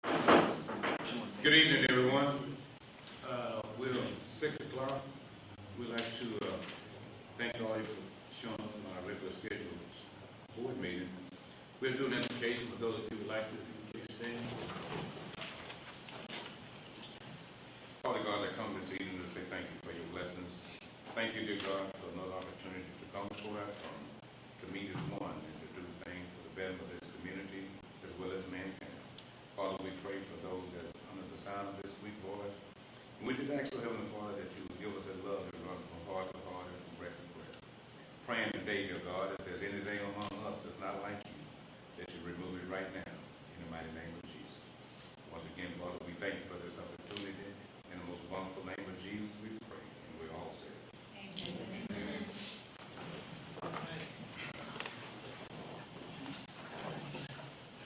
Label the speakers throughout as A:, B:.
A: Good evening, everyone. We're 6 o'clock. We'd like to thank all of you for showing up on our regular scheduled board meeting. We'll do an invocation for those of you who would like to, if you would please stand. Father God, I come this evening to say thank you for your blessings. Thank you, dear God, for another opportunity to come before our throne, to meet as one and to do things for the betterment of this community as well as mankind. Father, we pray for those that are under the sound of this sweet voice. And we just ask, oh Heavenly Father, that you would give us that love that runs from heart to heart and from breath to breath. Praying today, dear God, if there's anything among us that's not like you, that you remove it right now in the mighty name of Jesus. Once again, Father, we thank you for this opportunity. In the most wonderful name of Jesus, we pray. And we all say, Amen.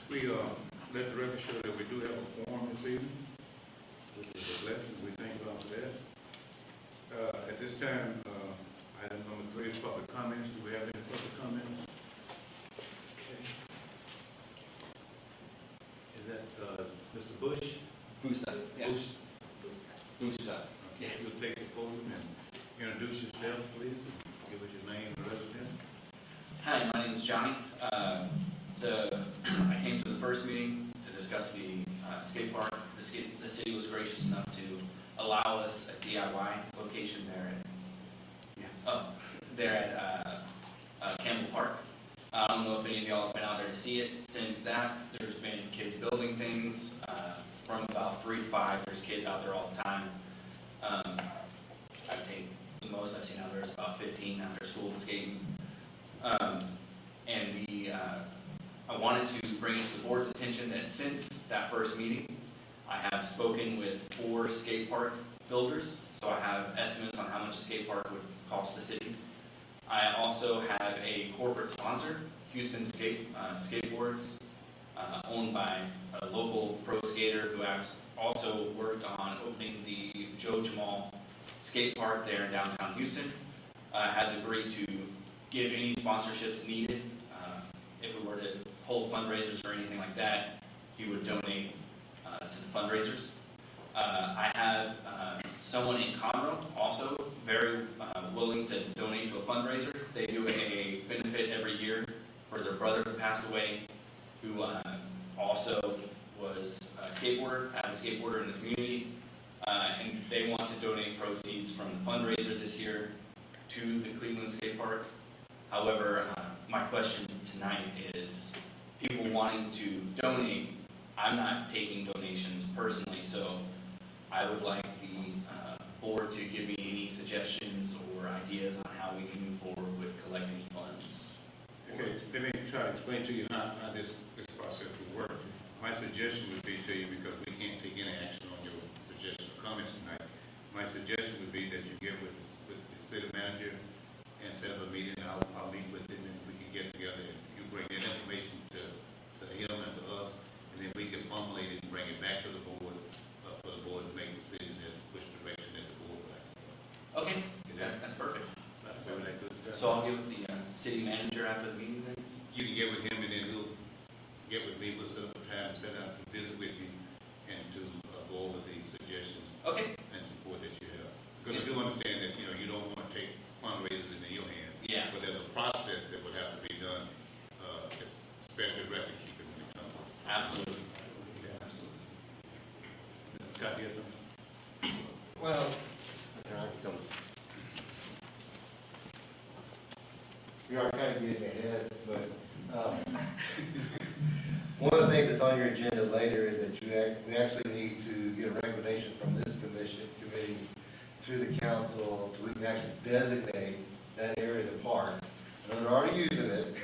A: We let the record show that we do have a quorum this evening. This is a blessing. We thank God for that. At this time, item number 3 is public comments. Do we have any public comments? Okay. Is that Mr. Bush?
B: Busa. Yes. Busa.
A: Okay, you'll take the podium and introduce yourself, please. Give us your name and residence.
B: Hi, my name is Johnny. I came to the first meeting to discuss the skate park. The city was gracious enough to allow us a DIY location there at Campbell Park. I don't know if any of y'all have been out there to see it. Since that, there's been kids building things. From about 3 to 5, there's kids out there all the time. I think the most I've seen out there is about 15 after school skating. I wanted to bring to the board's attention that since that first meeting, I have spoken with 4 skate park builders, so I have estimates on how much a skate park would cost the city. I also have a corporate sponsor, Houston Skateboards, owned by a local pro skater who has also worked on opening the Joe Jamal skate park there in downtown Houston. Has agreed to give any sponsorships needed. If we were to hold fundraisers or anything like that, he would donate to the fundraisers. I have someone in Conroe also very willing to donate to a fundraiser. They do a benefit every year for their brother who passed away, who also was a skateboarder, avid skateboarder in the community, and they want to donate proceeds from the fundraiser this year to the Cleveland Skate Park. However, my question tonight is people wanting to donate. I'm not taking donations personally, so I would like the board to give me any suggestions or ideas on how we can move forward with collecting funds.
A: Okay, let me try to explain to you how this process will work. My suggestion would be to you, because we can't take any action on your suggestions or comments tonight, my suggestion would be that you get with the city manager and set up a meeting. I'll meet with him and we can get together and you bring that information to him and to us, and then we can formulate it and bring it back to the board for the board to make decisions as to which direction that the board would like to go.
B: Okay, that's perfect.
A: So
B: So I'll get with the city manager after the meeting then?
A: you can get with him and then he'll get with me. We'll set up a time, set up and visit with you and to go over the suggestions
B: Okay.
A: and support that you have. Because I do understand that, you don't want to take fundraisers into your hand.
B: Yeah.
A: But there's a process that would have to be done, especially record keeping when it comes to.
B: Absolutely.
A: Yeah.
B: Absolutely.
A: Mrs. Scott, you have something?
C: Well, here I come. You are kind of getting ahead, but one of the things that's on your agenda later is that we actually need to get a recommendation from this committee to the council so we can actually designate that area of the park. I know they're already using it,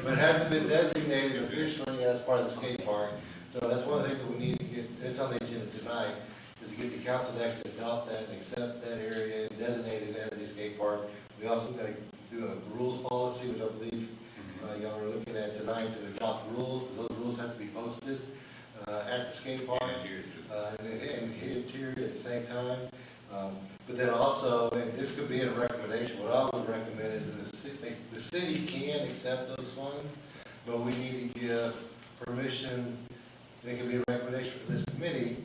C: but it hasn't been designated officially as part of the skate park. So that's one of the things that we need to get, and it's on the agenda tonight, is to get the council to actually adopt that and accept that area and designate it as a skate park. We also got to do a rules policy, which I believe y'all are looking at tonight, to adopt rules, because those rules have to be posted at the skate park and here at the same time. But then also, and this could be a recommendation, what I would recommend is that the city can accept those funds, but we need to give permission And it can be a recommendation for this committee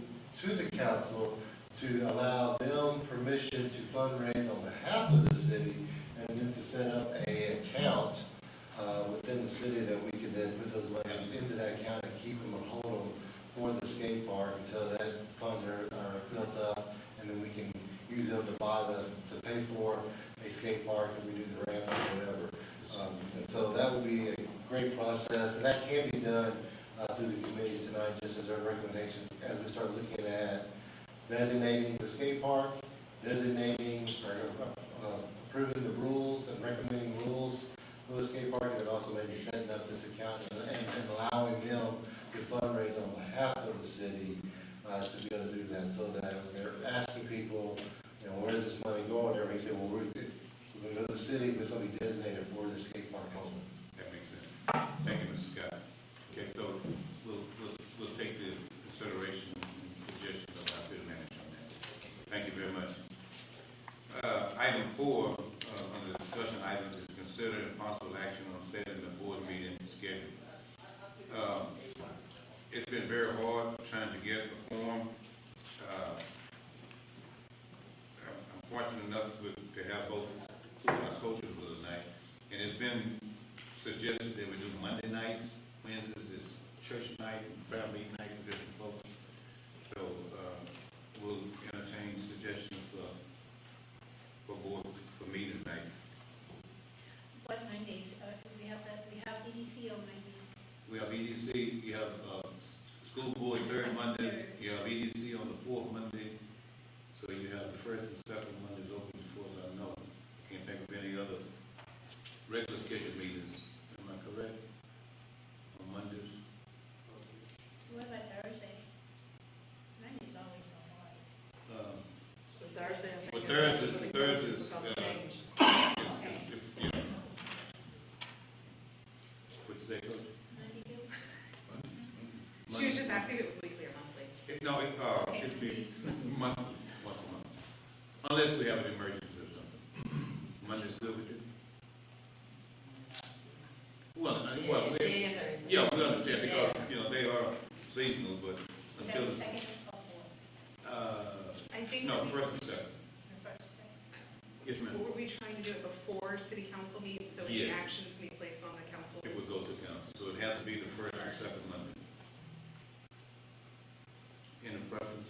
C: to the council to allow them permission to fundraise on behalf of the city, and then to set up an account within the city that we can then put those monies into that account and keep them and hold them for the skate park until that funds are built up, and then we can use them to to pay for a skate park, and we do the ramp or whatever. And so that would be a great process, and that can be done through the committee tonight, just as our recommendation, as we start looking at designating the skate park, designating or approving the rules and recommending rules for the skate park, and then also maybe setting up this account and allowing them to fundraise on behalf of the city to be able to do that, so that when they're asking people, you know, where's this money going, everybody say, well, we're going to go to the city, but it's going to be designated for the skate park only.
A: That makes sense. Thank you, Mr. Scott. Okay, so we'll take the consideration and suggestions of our city manager on that. Thank you very much. Item 4 on the discussion items is consider possible action on setting the board meeting schedule. It's been very hard trying to get a quorum. I'm fortunate enough to have both our coaches with us tonight, and it's been suggested that we do Monday nights. Wednesdays is church night and prayer meeting night for different folks. So we'll entertain suggestions for board for meeting nights.
D: What Mondays? We have EDC on Mondays.
A: We have EDC. You have school board third Monday. You have EDC on the fourth Monday. So you have the first and second Mondays open as far as I know. Can't think of any other regular scheduled meetings. Am I correct? On Mondays.
D: So what about Thursday? Monday's always so hard.
A: But Thursdays, yeah. What'd you say, Coach?
D: Monday good?
E: She was just asking if it was weekly or monthly.
A: It'd be monthly, once a month. Unless we have an emergency or something. Monday's good with you? Well, yeah, we understand because, you know, they are seasonal, but
D: Is
A: until,
D: that the second or fourth?
E: I think,
A: no, first and second.
D: The first, second.
A: Yes, ma'am.
E: were we trying to do it before city council meetings, so any
A: Yeah.
E: actions can be placed on the council?
A: It would go to council, so it'd have to be the first and second Monday. Any preference?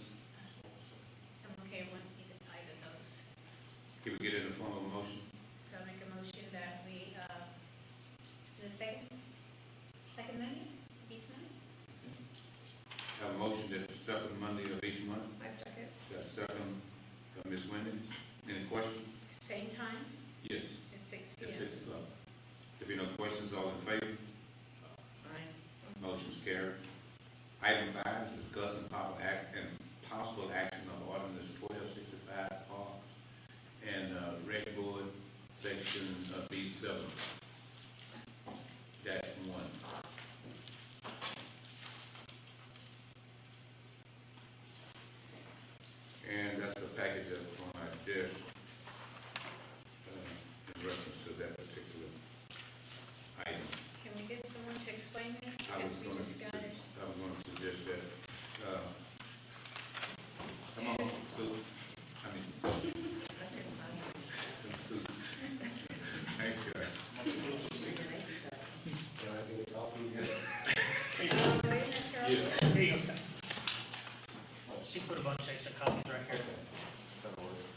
D: I'm okay with either of those.
A: Can we get it in the form of a motion?
D: So I make a motion that we, to the second Monday, each month?
A: Have a motion that the second Monday of each month.
E: My second.
A: Got a second, Ms. Wendy. Any questions?
D: Same time,
A: Yes,
D: at 6
A: at
D: p.m.
A: 6 o'clock. If there be no questions, all in favor?
E: Fine.
A: Motion's carried. Item 5 is discuss and possible action of ordinance 1265 parks and rec board section B7 -1. And that's a package on our desk in reference to that particular item.
D: Can we get someone to explain this?
A: I was
D: Because we
A: going
D: just got it.
A: to suggest that. Come on, Sue. Sue. Thanks, guys.
C: Can I get a copy again?
A: Yeah.
F: Here you go, Scott. She put a bunch of extra copies right here.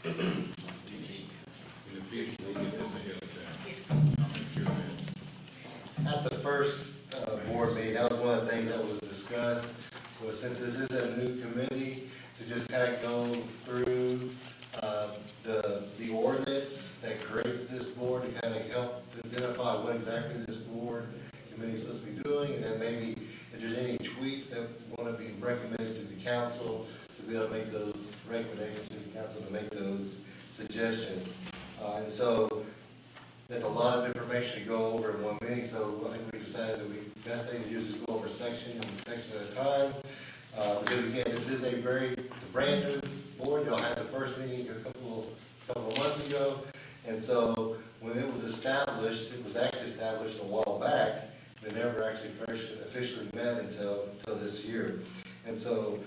A: In the future, we'll get this ahead of time. I'll make sure that.
C: At the first board meeting, that was one of the things that was discussed, was since this is a new committee, to just kind of go through the ordinance that creates this board, to kind of help identify what exactly this board committee is supposed to be doing, and then maybe if there's any tweaks that want to be recommended to the council, to be able to make those recommendations to the council, to make those suggestions. And so, there's a lot of information to go over in one meeting, so I think we decided that we, best thing to do is just go over section at a time. Because again, this is it's a brand new board, y'all had the first meeting a couple of months ago. And so, when it was established, it was actually established a while back, but never actually officially met until this year. And so,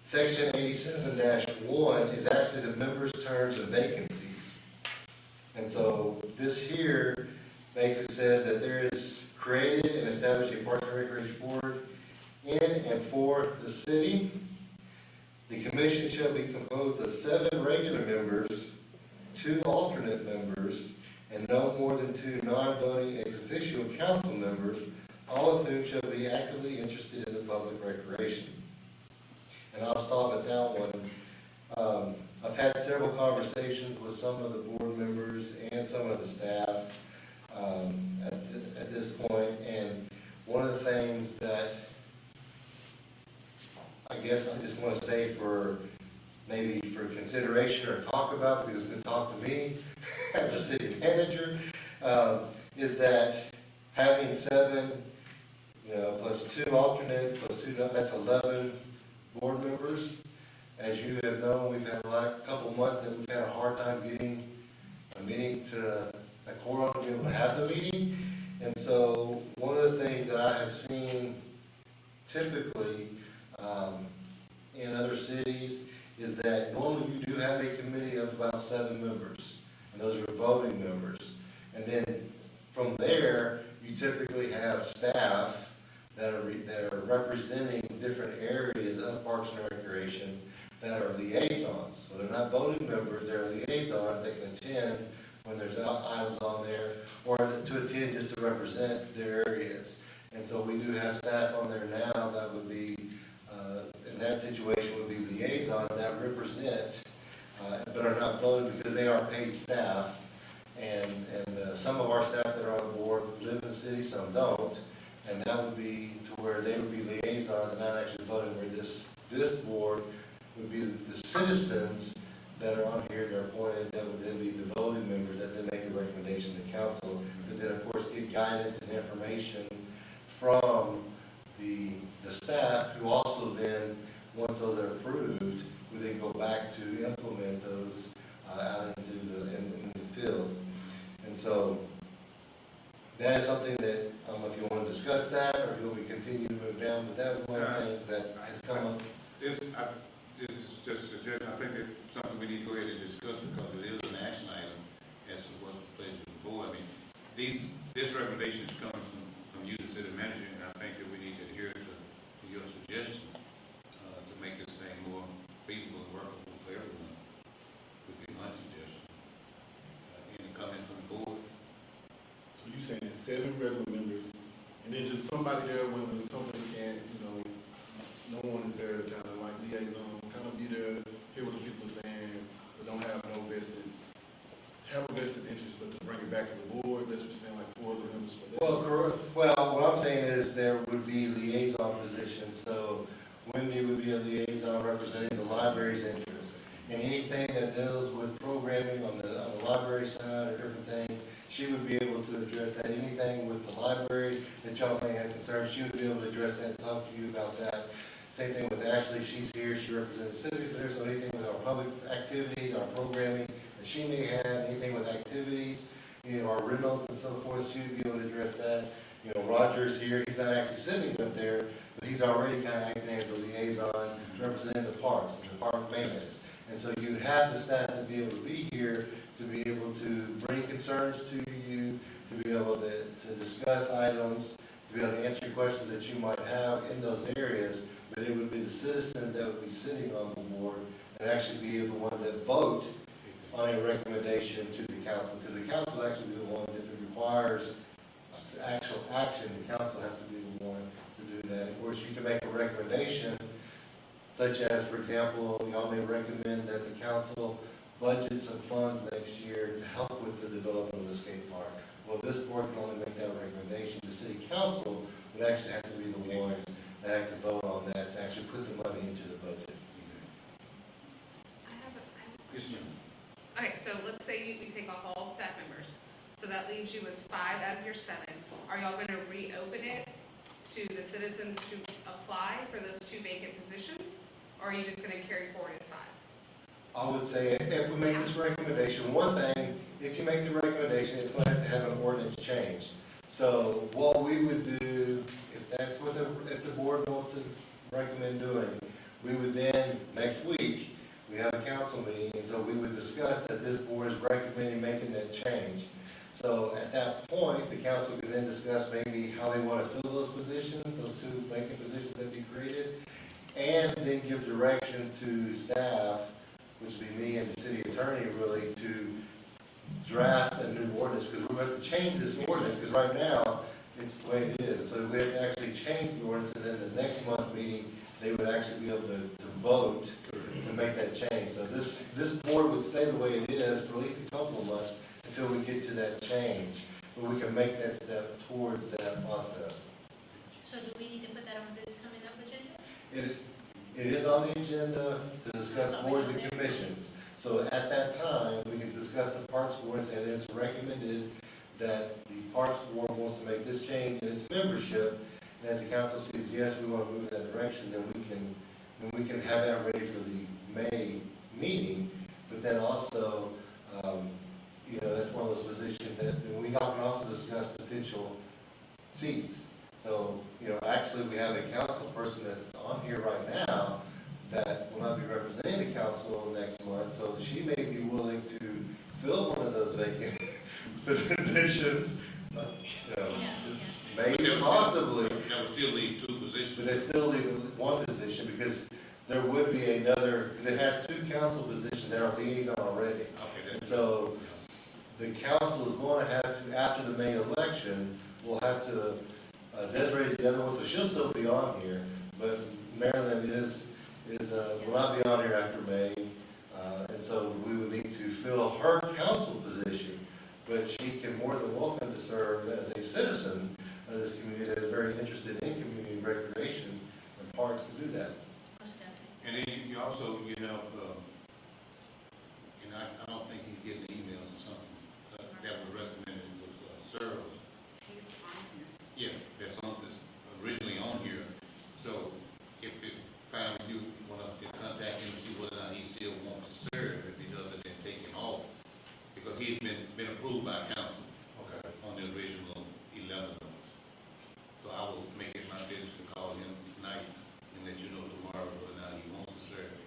C: section 87-1 is actually the members' terms and vacancies. And so, this here basically says that there is created and established a Parks and Recreation Board in and for the city. The commission shall be composed of 7 regular members, 2 alternate members, and no more than 2 non-voting ex officio council members, all of whom shall be actively interested in the public recreation. And I'll stop at that one. I've had several conversations with some of the board members and some of the staff at this point, and one of the things that I guess I just want to say for maybe for consideration or talk about, because it's been talked to me as a city manager, is that having 7, plus 2 alternates, plus 2, that's 11 board members. As you have known, we've had a couple months that we've had a hard time getting a meeting to a quorum to be able to have the meeting. And so one of the things that I have seen typically in other cities is that normally you do have a committee of about 7 members, and those are voting members. And then from there, you typically have staff that are representing different areas of Parks and Recreation that are liaisons. So they're not voting members, they're liaisons that can attend when there's items on there, or to attend just to represent their areas. And so we do have staff on there now that would be, in that situation, would be liaisons that represent, but are not voting because they are paid staff. And some of our staff that are on the board live in the city, some don't. And that would be to where they would be liaisons and not actually voting, where this board would be the citizens that are on here, that are appointed, that would then be the voting members that then make the recommendation to council, but then of course get guidance and information from the staff, who also then, once those are approved, would then go back to implement those out into in the field. And so that is something that, I don't know if you want to discuss that, or if you want me to continue to move down, but that's one of the things that has come up.
A: This is just a suggestion. I think it's something we need to go ahead and discuss because it is an action item as to what's the pleasure of the board. I mean, this recommendation is coming from you, the city manager, and I think that we need to adhere to your suggestion to make this thing more feasible and workable for everyone. Would be my suggestion. Any comments from the board?
G: So you saying it's 7 regular members, and then just somebody there when somebody can't, no one is there to kind of like liaison, kind of be there, hear what the people are saying, but don't have a vested interest, but to bring it back to the board. That's what you're saying, like 4 other members for that?
C: Well, correct. Well, what I'm saying is there would be liaison positions, so Wendy would be a liaison representing the library's interest. And anything that deals with programming on the library side or different things, she would be able to address that. Anything with the library that y'all may have concerns, she would be able to address that and talk to you about that. Same thing with Ashley, she's here, she represents the civic center, so anything with our public activities, our programming that she may have, anything with activities, our rentals and so forth, she would be able to address that. Roger's here, he's not actually sitting up there, but he's already kind of acting as a liaison, representing the parks and the park maintenance. And so you'd have the staff to be able to be here, to be able to bring concerns to you, to be able to discuss items, to be able to answer questions that you might have in those areas. But it would be the citizens that would be sitting on the board and actually be the ones that vote on a recommendation to the council, because the council actually be the one, if it requires actual action, the council has to be the one to do that. Of course, you can make a recommendation, such as, for example, y'all may recommend that the council budget some funds next year to help with the development of the skate park. Well, this board can only make that recommendation. The city council would actually have to be the ones that have to vote on that, to actually put the money into the budget.
A: Yes, ma'am.
E: Okay, so let's say we take off all staff members, so that leaves you with 5 out of your 7. Are y'all gonna reopen it to the citizens to apply for those 2 vacant positions? Or are you just gonna carry forward as 5?
C: I would say if we make this recommendation, one thing, if you make the recommendation, it's going to have an ordinance change. So what we would do, if that's what if the board wants to recommend doing, we would then, next week, we have a council meeting, and so we would discuss that this board is recommending making that change. So at that point, the council can then discuss maybe how they want to fill those positions, those two vacant positions that be created, and then give direction to staff, which would be me and the city attorney really, to draft a new ordinance, because we're going to change this ordinance, because right now, it's the way it is. So we have to actually change the ordinance, and then the next month meeting, they would actually be able to vote to make that change. So this board would stay the way it is for at least a couple of months until we get to that change, but we can make that step towards that process.
D: So do we need to put that on this coming up agenda?
C: It is on the agenda to discuss boards and commissions. So at that time, we can discuss the Parks Board and say that it's recommended that the Parks Board wants to make this change in its membership, and if the council says, yes, we want to move in that direction, then we can have that ready for the May meeting, but then also, that's one of those positions that we can also discuss potential seats. So, actually, we have a council person that's on here right now that will not be representing the council next month, so she may be willing to fill one of those vacant positions, just maybe, possibly.
A: That would still leave two positions.
C: But they still leave one position, because there would be another, because it has two council positions that are liaison already.
A: Okay,
C: And
A: that's.
C: so, the council is going to have to, after the May election, will have to, Desiree's the other one, so she'll still be on here, but Marilyn will not be on here after May, and so we would need to fill her council position, but she can more than welcome to serve as a citizen of this community that is very interested in community recreation and parks to do that.
D: Most definitely.
A: And then you also, have, and I don't think he's getting emails or something, that was recommended was, Searles.
E: He's on here.
A: Yes, that's on this, originally on here, so if it found you want to just contact him and see whether or not he still wants to serve, if he doesn't, then take him off, because he had been approved by council
C: Okay.
A: on the original 11 of us. So I will make it my business to call him tonight and let you know tomorrow whether or not he wants to serve.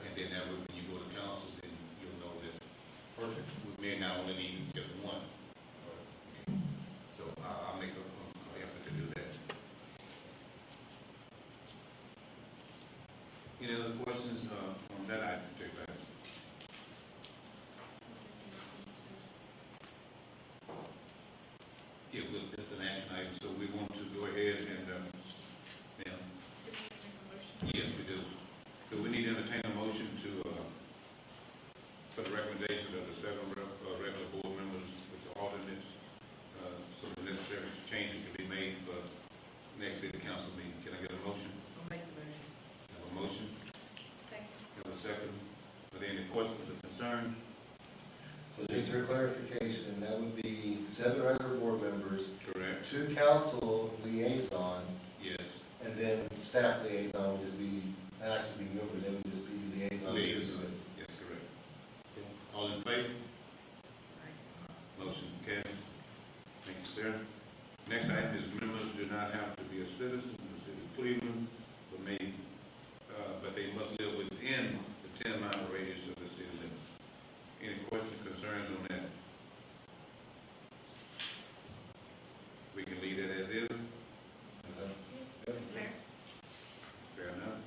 A: And then that way, when you go to council, then you'll know that
C: Perfect.
A: we may not only need just one. So I'll make an effort to do that. Any other questions on that item particularly? Yeah, well, it's an action item, so we want to go ahead and, yes, we do. So we need to entertain a motion to, for the recommendation of the 7 regular board members with the alternates, so the necessary changes can be made for next city council meeting. Can I get a motion?
E: I'll make the motion.
A: Have a motion,
D: Second.
A: have a second. Are there any questions or concerns?
C: So just for clarification, that would be 7 regular board members,
A: Correct.
C: 2 council liaison,
A: Yes.
C: and then staff liaison would just be, not actually be members, they would just be liaison.
A: Liaison. Yes, correct. All in favor? Motion carried. Thank you, sir. Next item is members do not have to be a citizen of the city of Cleveland, but they must live within the 10-mile radius of the city limits. Any questions or concerns on that? We can leave that as is.
G: That's,
E: Fair.
A: Fair enough.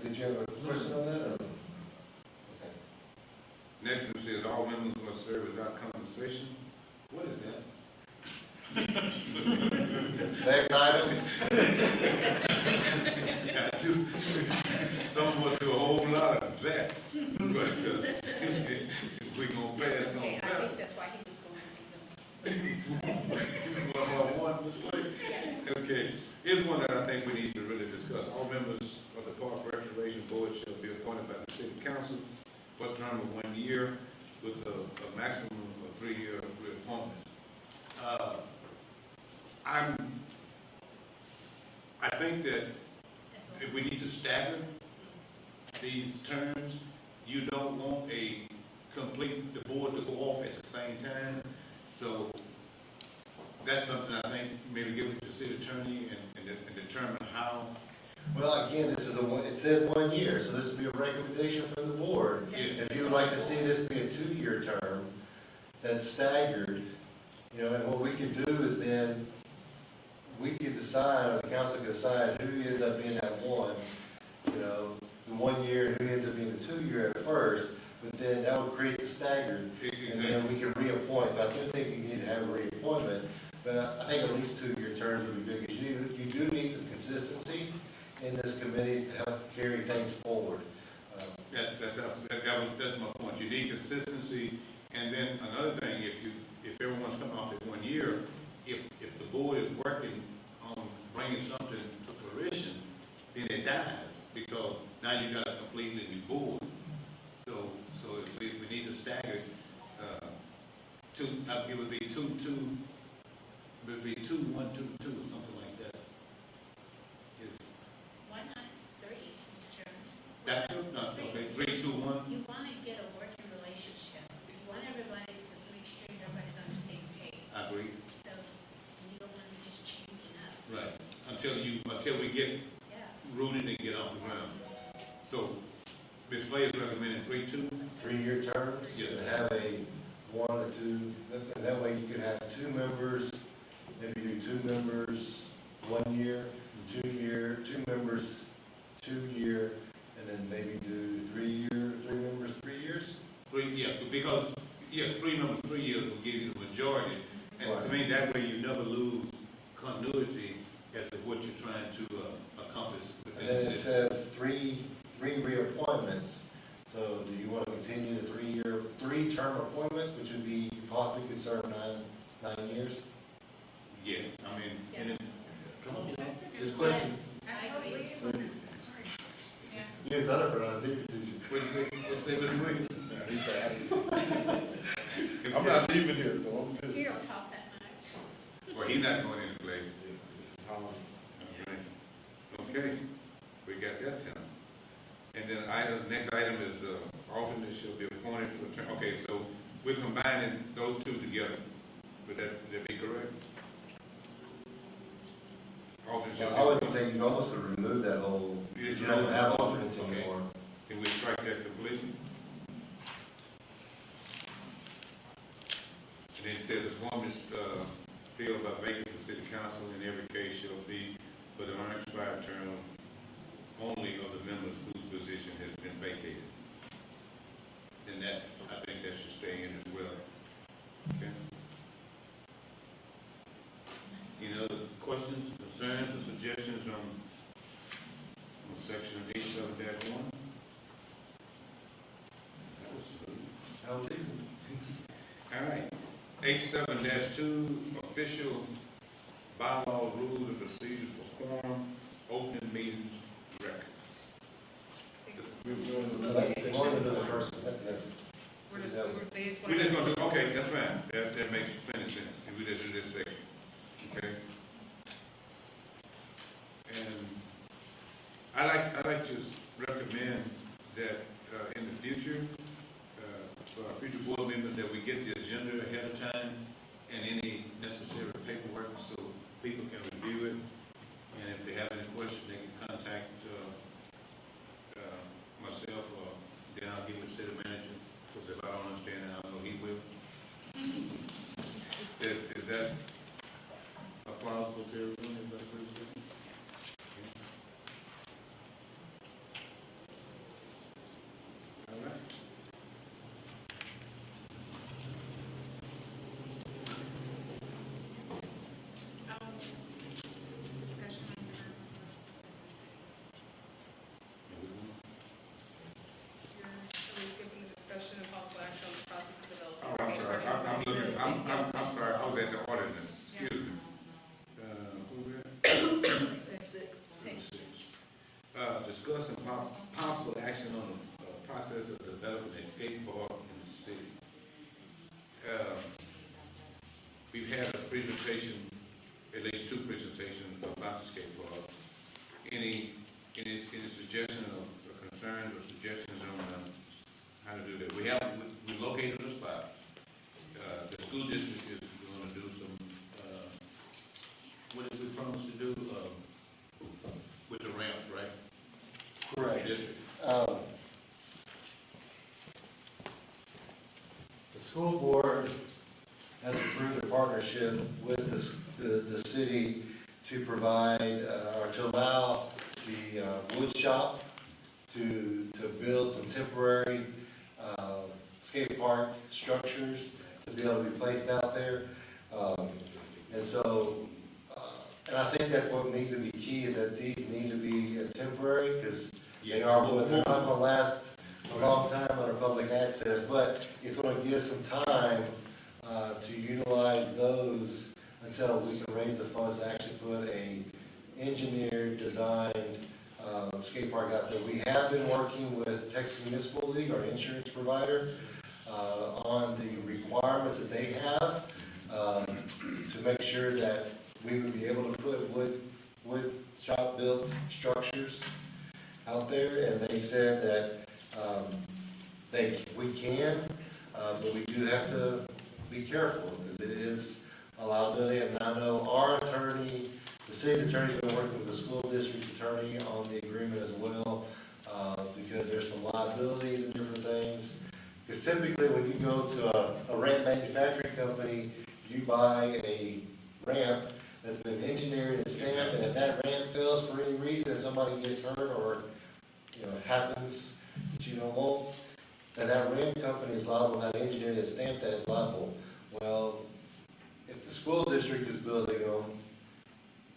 C: Did you have a question on that, or? Okay.
A: Next one says all members must serve without compensation. What is that?
C: Next item,
A: Some of us do a whole lot of that, but we gonna pass on
D: Okay, I
A: that.
D: think that's why he was going to them.
A: Okay, here's one that I think we need to really discuss. All members of the Park Recreation Board shall be appointed by the city council for a term of 1 year with a maximum of 3-year reappointment. I think that if we need to stagger these terms, you don't want the board to go off at the same time. So that's something I think maybe give it to the city attorney and determine how.
C: Well, again, this is it says 1 year, so this would be a recommendation from the board.
A: Yeah.
C: If you would like to see this be a 2-year term, that's staggered, you know, and what we can do is then, we can decide, or the council can decide who ends up being that one, you know, the 1 year, and who ends up being the 2-year at first, but then that would create the staggered, and then we can reappoint. So I do think you need to have a reappointment, but I think at least 2-year terms would be good, because you do need some consistency in this committee to help carry things forward.
A: That's my point. You need consistency, and then another thing, if everyone's coming off at 1 year, if the board is working on bringing something to fruition, then it dies, because now you got a completely new board. So we need to stagger, it would be 2, 2, it would be 2, 1, 2, 2, or something like that.
D: Why not 3, Mr. Chairman?
A: That's, no, okay, 3, 2, 1?
D: You want to get a working relationship. You want everybody to make sure everybody's on the same page.
A: I agree.
D: So you don't want to just change it up.
A: Right, until we get
D: Yeah.
A: rooted and get off the ground. So, Ms. Clay is recommending 3, 2?
C: 3-year terms,
A: Yes.
C: and have a 1 or 2, and that way you could have 2 members, maybe do 2 members 1 year, 2 year, 2 members 2 year, and then maybe do 3 members 3 years?
A: 3, yeah, because, yes, 3 members, 3 years will give you the majority. And to
C: Right.
A: me, that way you never lose continuity as to what you're trying to accomplish
C: And
A: within
C: then
A: the
C: it
A: city.
C: says three reappointments. So do you want to continue the 3-term appointments, which would be possibly could serve 9 years?
A: Yes, I mean, and it, come on.
C: This question,
D: I agree.
C: you didn't sign up for another people, did you?
A: What'd you say, Mr. Williams?
G: Yeah, he said, I'm not leaving here, so I'm good.
D: You don't talk that much.
A: Well, he's not going into place.
G: Yeah, this is how
A: Okay, we got that down. And then next item is, alternate shall be appointed for term. Okay, so we're combining those two together. Would that be correct? Alternate shall be.
C: I would say you almost would remove that whole,
A: You just
C: you don't
A: remove-
C: have alternates
A: Okay.
C: anymore.
A: Can we strike that completely? And then it says appointments, filled by vacancy of city council in every case shall be for the unexpired term only of the members whose position has been vacated. And that, I think that should stay in as well. Okay? Any other questions, concerns, or suggestions on section 87-1? That was smooth.
C: That was easy.
A: All right. 87-2, official bylaw rules and procedures for quorum, open meetings records.
G: we were doing
C: No,
G: another
C: that's
G: section.
C: going into the first one, that's next.
A: We're just gonna do, okay, that's fine. That makes plenty of sense. And we just do this section. Okay? And I like to recommend that, in the future, for our future board members, that we get the agenda ahead of time and any necessary paperwork so people can review it. And if they have any questions, they can contact, myself or then I'll give it to the city manager, because if I don't understand it, I know he will. Is that a plausible to everyone? Everybody agree with it? All right.
E: Discussion on current. You're at least giving the discussion and possible action on the process of developing.
A: Oh, I'm sorry, I'm looking, I'm sorry, I was at the ordinance, excuse me. Who we at? 6. Discuss and possible action on the process of developing a skate park in the city. We've had a presentation, at least 2 presentations about the skate park. Any suggestions or concerns or suggestions on how to do that? We located a spot. The school district is going to do some
C: school board has approved a partnership with the city to provide, or to allow the wood shop to build some temporary skate park structures to be able to be placed out there. And so, and I think that's what needs to be key, is that these need to be temporary, because they are, but they're not gonna last a long time under public access, but it's gonna give some time to utilize those until we can raise the funds to actually put a engineered, designed skate park out there. We have been working with Texas Municipal League, our insurance provider, on the requirements that they have to make sure that we would be able to put wood shop built structures out there, and they said that we can, but we do have to be careful, because it is a liability. And I know our attorney, the city attorney's been working with the school district's attorney on the agreement as well, because there's some liabilities and different things. Because typically when you go to a ramp manufacturing company, you buy a ramp that's been engineered and stamped, and if that ramp fails for any reason, somebody gets hurt or, happens that you don't want, then that ramp company is liable, that engineer that stamped that is liable. Well, if the school district is building them,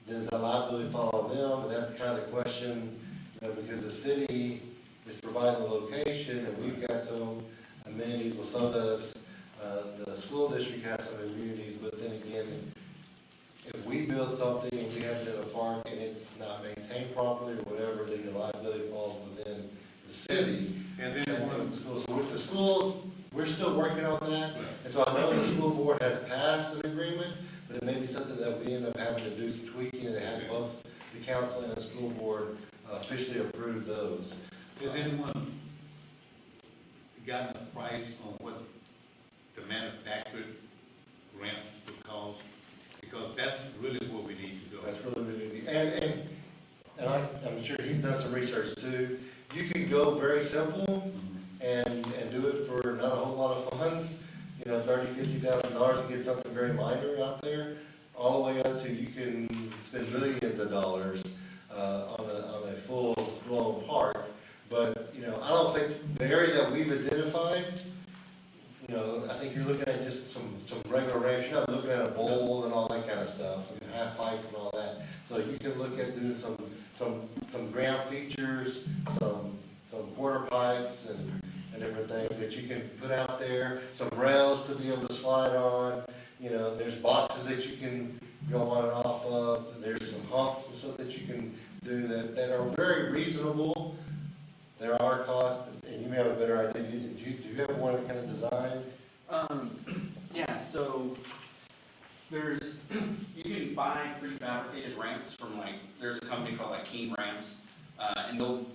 C: then does that liability fall on them? And that's kind of the question, because the city is providing the location, and we've got some amenities, well, so does the school district has some amenities, but then again, if we build something and we have it in a park and it's not maintained properly or whatever, then the liability falls within the city.
A: Has
C: And
A: anyone,
C: the schools, so with the schools, we're still working on that, and so I know the school board has passed an agreement, but it may be something that we end up having to do some tweaking, and have both the council and the school board officially approve those.
H: Has anyone gotten a price on what the manufactured ramps would cost? Because that's really where we need to go.
C: That's really, really, and I'm sure he's done some research too. You can go very simple and do it for not a whole lot of funds, $30,000, $50,000 to get something very minor out there, all the way up to you can spend millions of dollars on a full-blown park. But, I don't think the area that we've identified, I think you're looking at just some regular ramps. You're not looking at a bowl and all that kind of stuff, and half pipe and all that. So you can look at doing some ground features, some quarter pipes and different things that you can put out there, some rails to be able to slide on. There's boxes that you can go on and off of. There's some humps and stuff that you can do that are very reasonable. There are costs, and you may have a better idea. Do you have one kind of design?
B: Yeah, so you can buy prefabricated ramps from there's a company called Keen Ramps, and they'll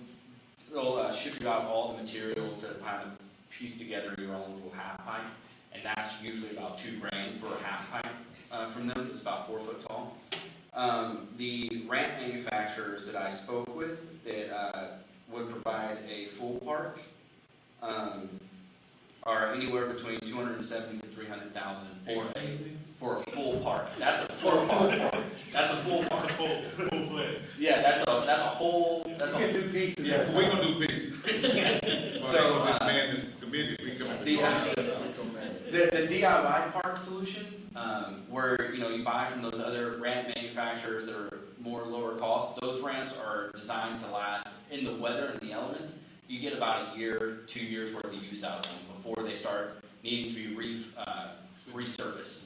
B: ship you out all the material to kind of piece together your own little half pipe, and that's usually about $2,000 for a half pipe from them. It's about 4 foot tall. The ramp manufacturers that I spoke with that would provide a full park are anywhere between $270,000 to $300,000 for a full park. That's a full park. That's a full park.
H: Full play.
B: Yeah, that's a whole. That's
C: You can do pieces.
A: yeah, we're gonna do pieces.
B: So,
A: This man, this committee, we come
B: the DIY park solution, where you buy from those other ramp manufacturers that are more lower cost. Those ramps are designed to last in the weather and the elements. You get about a year, 2 years worth of use out of them before they start needing to be resurfaced.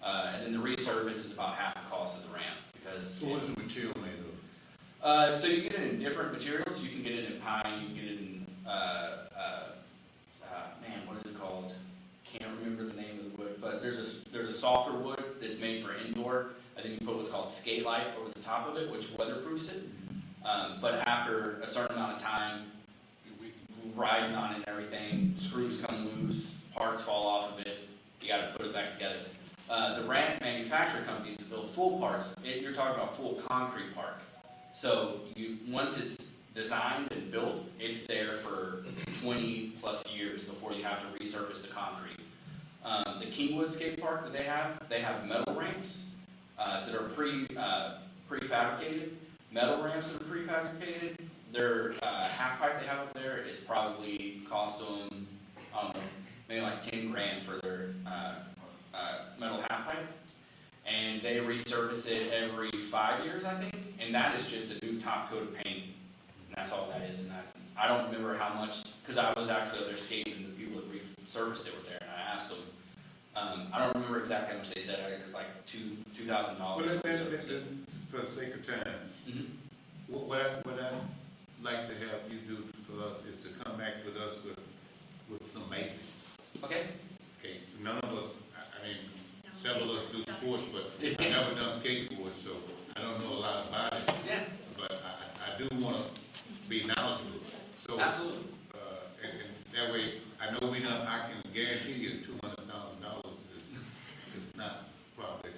B: And then the resurface is about half the cost of the ramp, because.
H: So what's the material made of?
B: So you get it in different materials. You can get it in pine. You can get it in what is it called? Can't remember the name of the wood, but there's a softer wood that's made for indoor, and then you put what's called skate light over the top of it, which weatherproofs it. But after a certain amount of time, riding on it and everything, screws come loose, parts fall off of it. You got to put it back together. The ramp manufacturer companies that build full parks, you're talking about full concrete park. So once it's designed and built, it's there for 20 plus years before you have to resurface the concrete. The Kingwood Skate Park that they have metal ramps, that are prefabricated, metal ramps that are prefabricated. Their, half pipe they have up there is probably cost them, I don't know, maybe like 10 grand for their, metal half pipe. And they resurface it every 5 years, I think, and that is just a new top coat of paint, and that's all that is. And I don't remember how much, because I was actually up there skating, and the people that resurfaced it were there, and I asked them. I don't remember exactly how much they said. I think it was like $2,000.
A: Well, that's for the sake of time.
B: Mhm.
H: What I'd like to have you do for us is to come back with us with some basics.
B: Okay.
H: Okay, none of us, I mean, several of us do sports, but I've never done skateboard, so I don't know a lot about it.
B: Yeah.
H: But I do wanna be knowledgeable, so.
B: Absolutely.
H: And that way, I know I can guarantee you $200,000 is not probably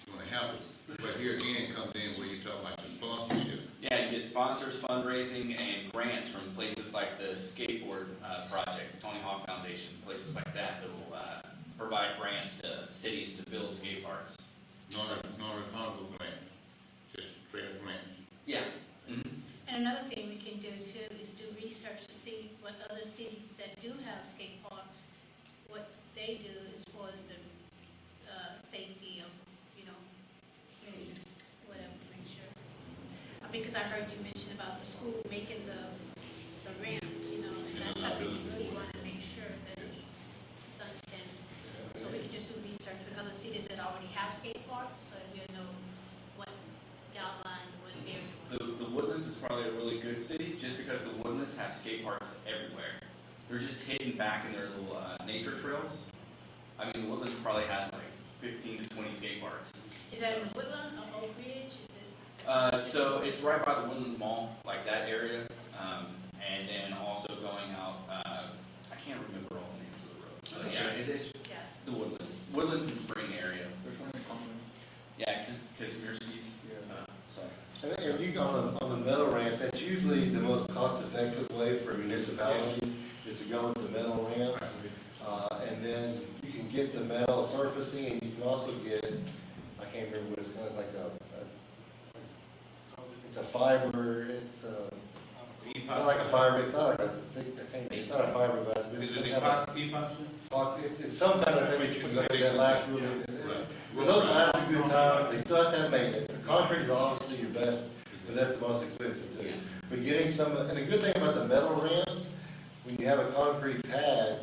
H: gonna help us. But here again comes in where you talk about your sponsorship.
B: Yeah, you get sponsors, fundraising, and grants from places like the skateboard project, Tony Hawk Foundation, places like that that will provide grants to cities to build skate parks.
H: Non-refundable grant, just straight grant.
B: Yeah. Mhm.
D: And another thing we can do too is do research to see what other cities that do have skate parks, what they do as far as the safety of, whatever, to make sure. Because I heard you mention about the school making the ramps, and that's something we really want to make sure that it's understandable. So we can just do research with other cities that already have skate parks, so we'll know what guidelines, what they're.
B: The Woodlands is probably a really good city, just because the Woodlands have skate parks everywhere. They're just hidden back in their little nature trails. I mean, the Woodlands probably has like 15 to 20 skate parks.
D: Is that in Woodland or Oak Ridge? Is it?
B: So it's right by the Woodlands Mall, like that area, and then also going out, I can't remember all the names of the roads. But yeah, it's
D: Yes.
B: the Woodlands and Spring area. Yeah, because Mirski's, sorry.
C: And you go on the metal ramps, that's usually the most cost-effective way for a municipality, is to go with the metal ramps. And then you can get the metal surfacing, and you can also get, I can't remember what it's called, it's like it's a fiber, it's not like a fiber, it's not like it's not a fiberglass, but
H: Is
C: it's
H: it
C: kind of
H: epoxy?
C: it's some kind of thing that you can go that lasts really, well, those last a good time, they still have to have maintenance. The concrete is obviously your best, but that's the most expensive too. But getting some, and the good thing about the metal ramps, when you have a concrete pad,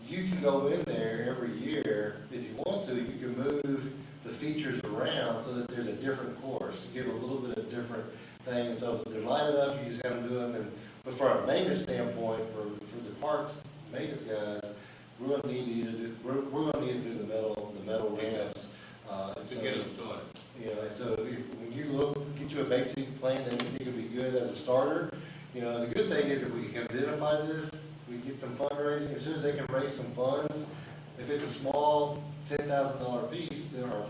C: you can go in there every year, if you want to, you can move the features around so that there's a different course, to give a little bit of different thing, and so if they're light enough, you just have them do them, and, but from a maintenance standpoint, for the parks maintenance guys, we're gonna need to either do, we're gonna need to do the metal ramps.
H: To get them started.
C: And so when you get you a basic plan that we think would be good as a starter, the good thing is if we can identify this, we get some fundraising, as soon as they can raise some funds, if it's a small $10,000 piece, then our,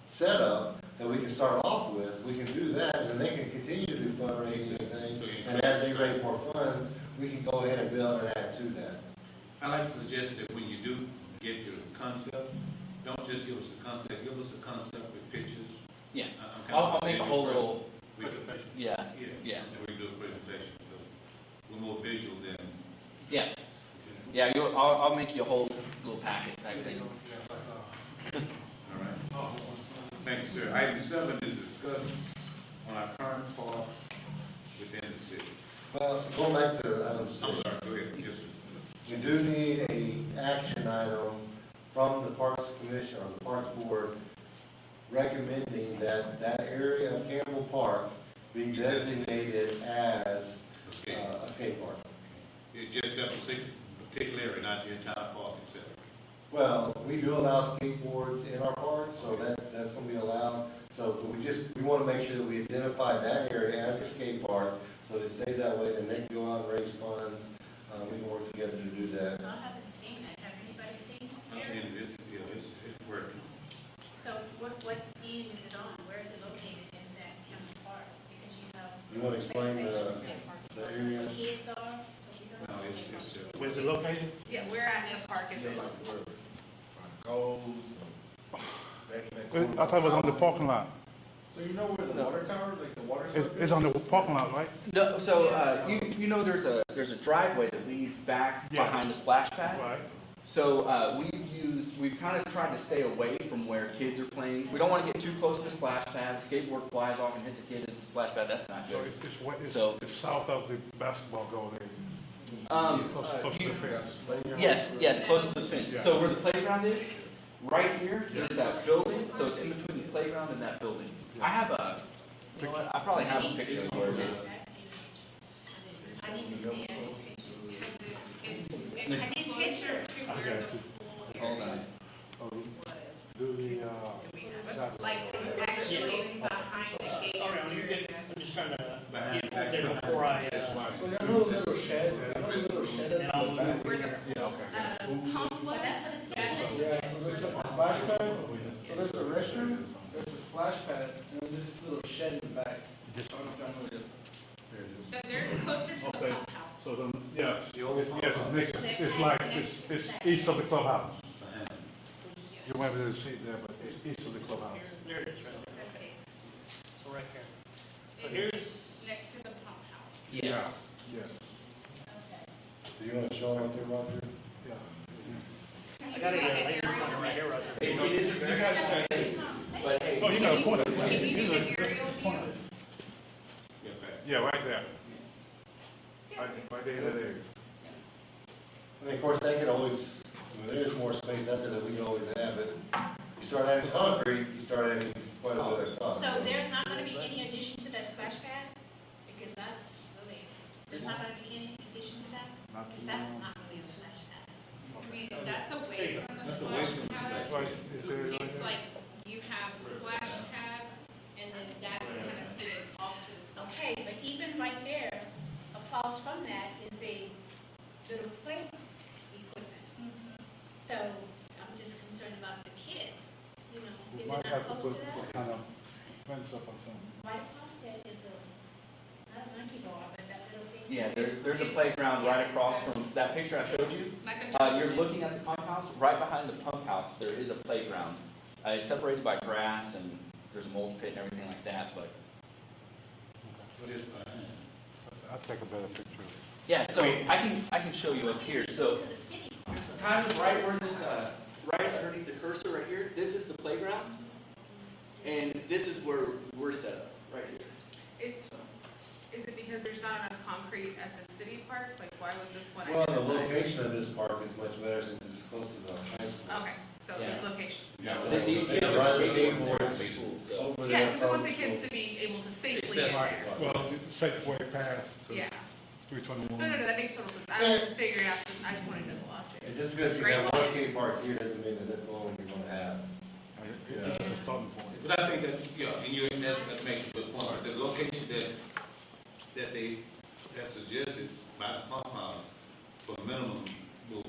C: setup that we can start off with, we can do that, and then they can continue to do fundraising and things, and as they raise more funds, we can go ahead and build and add to that.
H: I like to suggest that when you do get your concept, don't just give us a concept, give us a concept with pictures.
B: Yeah.
H: I'm kind of
B: I'll make a whole
H: visual
B: little,
H: person.
B: yeah,
H: Yeah. And we do a presentation, because we're more visual than.
B: yeah. Yeah, I'll make you a whole little packet type thing.
A: All right. Thank you, sir. Item 7 is discuss on our current parks within the city.
C: Well, going back to item
A: I'm
C: 6.
A: sorry, go ahead. Yes, sir.
C: We do need a action item from the Parks Commission or the Parks Board recommending that that area of Campbell Park be designated as
H: Okay.
C: a skate park.
H: It's just that particular area, not the entire park itself.
C: Well, we do allow skateboards in our park, so that's gonna be allowed. So but we wanna make sure that we identify that area as the skate park, so that it stays that way, then they can go out and raise funds. We can work together to do that.
D: So I haven't seen that. Have anybody seen it?
A: And it's working.
D: So what end is it on? Where is it located in that Campbell Park? Because you have.
C: You wanna explain the area?
D: Where kids are, so we don't.
A: No, it's
F: Where's it located?
E: Yeah, we're at at the park is
G: Just
E: it?
G: like where, like goals, back in that corner.
I: I thought it was on the parking lot.
J: So you know where the water tower, like the water
I: It's,
J: circle?
I: it's on the parking lot, right?
B: No, so, you know there's a driveway that leads back
I: Yeah.
B: behind the splash pad?
I: Right.
B: So, we've kind of tried to stay away from where kids are playing. We don't want to get too close to the splash pad. Skateboard flies off and hits a kid at the splash pad, that's not
I: So
B: good. So-
I: it's south of the basketball goal there. Close to the fence.
B: Yes, close to the fence.
I: Yeah.
B: So where the playground is, right here, is that building, so it's in between the playground and that building. I have you know what, I probably have a picture of where it is.
D: I need to see it.
E: It's
D: I need picture.
E: to where the pool
B: Hold on.
I: Do the,
E: like, it's actually behind the gate.
F: All right, well, you're good. I'm just trying to
H: Behind-
F: get over there before I,
J: So you know the little shed, you know the little shed
F: and
J: at
F: I'll
J: the back?
E: Where the
I: yeah, okay.
E: pump was.
D: That's what it's got.
J: Yeah, so there's a splash pad, so there's a restroom, there's a splash pad, and then there's this little shed in the back. I don't know if y'all know what it is.
E: So they're closer to the
I: Okay.
E: pump house.
I: So then, yes, it's like, it's east of the clubhouse. You might be able to see it there, but it's east of the clubhouse.
F: there it is, right there. Okay. So right here. So here's,
E: Next to the pump house.
B: Yes.
I: Yeah,
C: Do you wanna show them right there, Roger?
I: yeah.
F: I got a laser pointer right here, Roger.
B: It is a very small space, but hey.
I: Oh, you got a point.
E: Can you give an aerial view?
I: Yeah, right there. Right there, that area.
C: I mean, of course, they could always, I mean, there's more space out there that we can always have, but you start adding concrete, you start adding quite a bit of cost.
D: So there's not gonna be any addition to that splash pad? Because that's really, there's not gonna be any addition to that?
I: Not
D: Because that's not really a splash pad.
E: I mean, that's away from the
I: That's away
E: splash
I: from,
E: pad.
I: that's right, it's there right
E: It's
I: there.
E: like you have splash pad and then that's kind of sitting off to the side.
D: Okay, but even right there, across from that is a little play equipment. So I'm just concerned about the kids, you know,
I: We
D: is it
I: might
D: not
I: have to
D: close
I: put
D: to that?
I: some kind of fence up or something.
D: Right across there is a, not a monkey bar, but that little thing.
B: Yeah, there's a playground right across from that picture I showed you.
E: Like a
B: You're looking at the pump house, right behind the pump house, there is a playground. It's separated by grass and there's a mulch pit and everything like that, but,
H: What is behind?
I: I'll take a better picture.
B: yeah, so I can show you up here, so,
D: To the city.
B: kind of right where this, right underneath the cursor right here, this is the playground. And this is where we're set up, right here.
E: Is it because there's not enough concrete at the city park? Like, why was this one?
C: Well, the
E: identified?
C: location of this park is much better since it's close to the high school.
E: Okay, so
B: Yeah.
E: this location.
H: Yeah.
C: So
B: These
C: they
B: kids
C: ride
B: are
C: skateboards
B: so.
C: over
E: Yeah,
C: there
E: because I want
C: from
E: the kids
C: school.
E: to be able to safely
H: Access.
E: get there.
I: Well, safe way past
E: Yeah.
I: 321.
E: No, that makes total sense. I was just figuring out, I just wanted to know the logic.
C: And just because you
E: Great
C: have one
E: logic.
C: skate park here doesn't mean that that's the only one you're gonna have.
I: It's a starting point.
H: But I think that, yeah, and that makes a good point. The location that they have suggested by the pump house for minimum will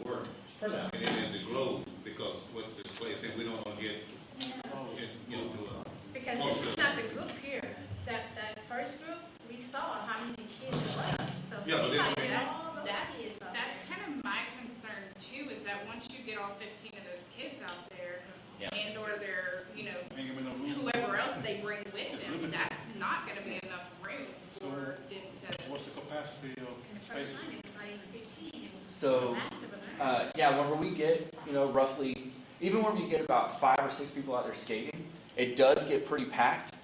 H: work.
C: For now.
H: And then as it grows, because what this place, and we don't want to get, you know, to a.
D: Because this is not the group here. That first group, we saw how many kids it was. So
H: Yeah, but
D: we
H: then-
D: tried to get all those
E: That's-
D: kids up
E: That's
D: there.
E: kind of my concern too, is that once you get all 15 of those kids out there,
B: Yeah.
E: and or they're, you know,
I: Ain't gonna be no room.
E: whoever else they bring with them, that's not gonna be enough room for them to.
I: What's the capacity of
D: And the
I: space?
D: first time, it was not even 15. It was
B: So,
D: massive amount.
B: yeah, whenever we get, you know, roughly, even when we get about 5 or 6 people out there skating, it does get pretty packed.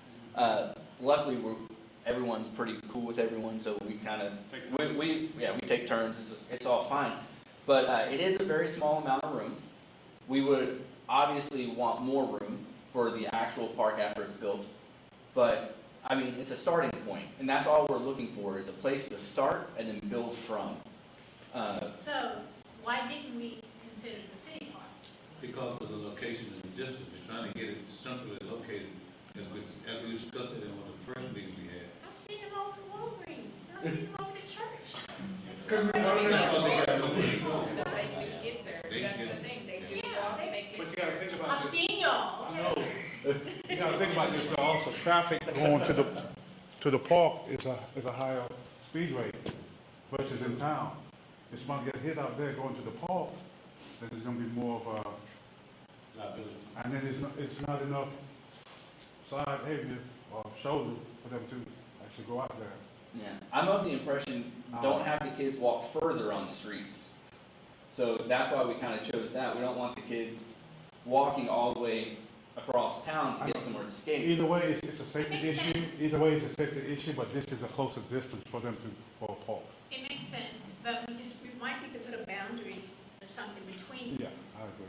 B: Luckily, everyone's pretty cool with everyone, so we kind of, we take turns, it's all fine. But it is a very small amount of room. We would obviously want more room for the actual park after it's built. But, I mean, it's a starting point, and that's all we're looking for, is a place to start and then build from.
D: So why didn't we consider the city park?
H: Because of the location and the distance, we're trying to get it centrally located, as we discussed it in one of the first meetings we had.
D: I've seen them over in Walgreens. I've seen them over at church.
H: Because they got nowhere to go.
E: They do get there,
H: They
E: that's
H: get-
E: the thing, they do
D: Yeah,
E: walk,
D: they-
E: they
I: But
E: can.
I: you gotta think about
D: I've
I: this.
D: seen y'all.
I: I know. You gotta think about this, but also traffic going to the park is a higher speed rate versus in town. if somebody get hit out there going to the park, then there's gonna be more of a,
G: Liability.
I: and then it's not enough side area or shoulder for them to actually go out there.
B: Yeah, I'm of the impression, don't have the kids walk further on the streets. So that's why we kind of chose that. We don't want the kids walking all the way across town to get somewhere to skate.
I: Either way, it's a safety
D: Makes
I: issue,
D: sense.
I: either way, it's a safety issue, but this is a closer distance for them to, for a park.
D: It makes sense, but we might need to put a boundary or something between.
I: Yeah, I agree.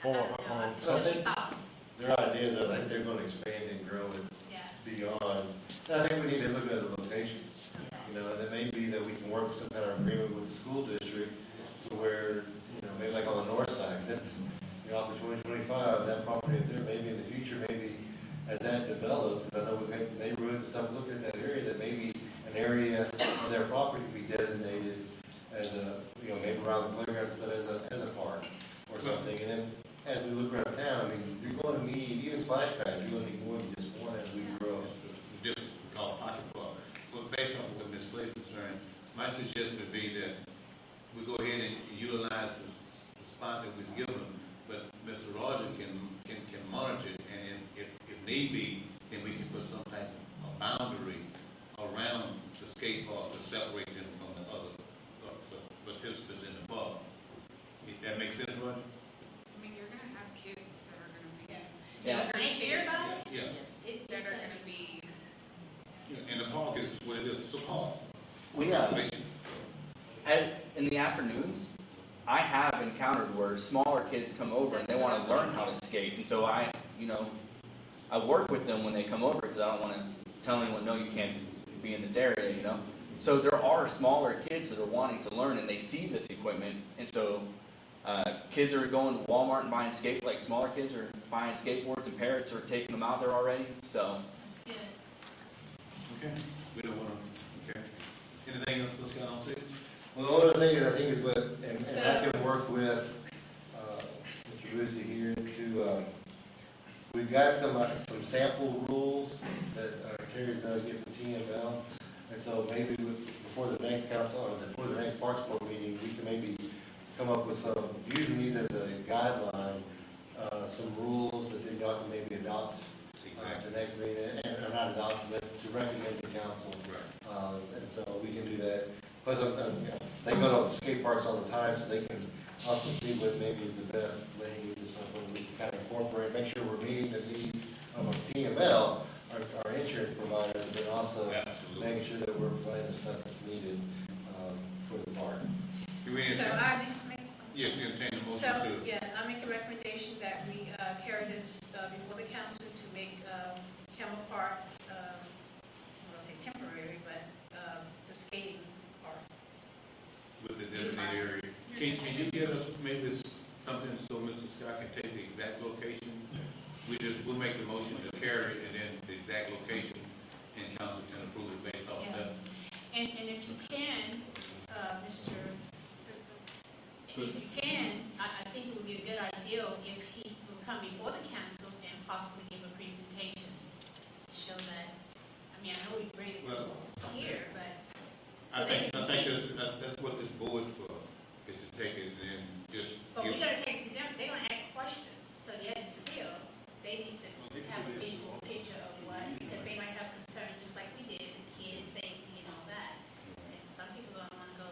D: I don't know, it's
C: So I
D: just a
C: think-
D: thought.
C: Their ideas are like they're gonna expand and grow and
D: Yeah.
C: beyond. And I think we need to look at the location. You know, and it may be that we can work with some kind of agreement with the school district to where, you know, maybe like on the north side, 'cause that's, you know, off of 2025, that property up there, maybe in the future, maybe as that develops, because I know we've got neighborhoods and stuff looking at that area, that maybe an area on their property could be designated as a, you know, maybe around the playground, stuff as a park or something. And then as we look around town, I mean, you're going to need, even splash pads, you're going to need more than just one as we grow.
H: The difference we call pocket park. Well, based off of what Ms. Clay's concerned, my suggestion would be that we go ahead and utilize the spot that was given, but Mr. Roger can monitor it, and if need be, then we can put some type of boundary around the skate park to separate them from the other participants in the park. If that makes sense, Roger?
E: I mean, you're gonna have kids that are gonna be.
B: Yeah.
D: I ain't hear about it.
H: Yeah.
E: That are gonna be.
H: And the park is what it is, it's a park.
B: We, in the afternoons, I have encountered where smaller kids come over and they want to learn how to skate. And so I work with them when they come over because I don't want to tell anyone, no, you can't be in this area, you know. So there are smaller kids that are wanting to learn and they see this equipment. And so kids are going to Walmart and buying smaller kids are buying skateboards and parents are taking them out there already. So
D: That's good.
H: Okay, we don't want to, okay. Anything else, Ms. Scott, on six?
C: Well, the only thing is, I think is what, and I can work with, Mr. Lucy here to, we've got some sample rules that Terry's gonna get from TML. And so maybe before the next council, or before the next Parks Board meeting, we can maybe come up with some, using these as a guideline, some rules that then y'all can maybe adopt at the next meeting, and not adopt, but to recommend to council.
H: Right.
C: And so we can do that. Plus, they go to skate parks all the time, so they can also see what maybe is the best language or something we can kind of incorporate, make sure we're meeting the needs of a TML, our insurance provider, but also
H: Absolutely.
C: making sure that we're providing the stuff that's needed for the park.
H: Do we
D: So
H: entertain,
D: I make.
H: yes, we entertain the motion
D: So,
H: to,
D: yeah, I make a recommendation that we carry this before the council to make Campbell Park, I don't say temporary, but the skating park.
H: with the designated area. Can you give us maybe something so Mr. Scott can take the exact location? We'll make the motion to carry and then the exact location, and council can approve it based off of that.
D: And if you can, Mr. If you can, I think it would be a good idea if he will come before the council and possibly give a presentation to show that, I mean, I know we bring it
H: Well,
D: here, but.
H: I
D: so they
H: think
D: can see.
H: that's what this board's for, is to take it and then just
D: But we
H: give.
D: gotta take it to them, they're gonna ask questions, so yet and still, they need to have a visual picture of what, because they might have concerns, just like we did, the kids, safety and all that. And some people don't wanna go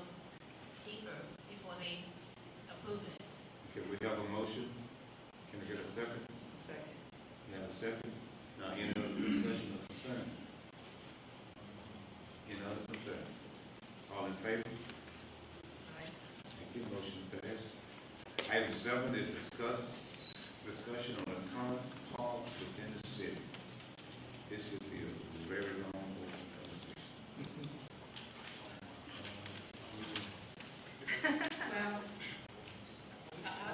D: deeper before they approve it.
A: Okay, we have a motion. Can I get a second?
E: Second.
A: You have a second? Now, any other discussion or concern? Any other concern? All in favor? Thank you, motion passed. Item 7 is discussion on the current parks within the city. This could be a very long conversation.
D: Well,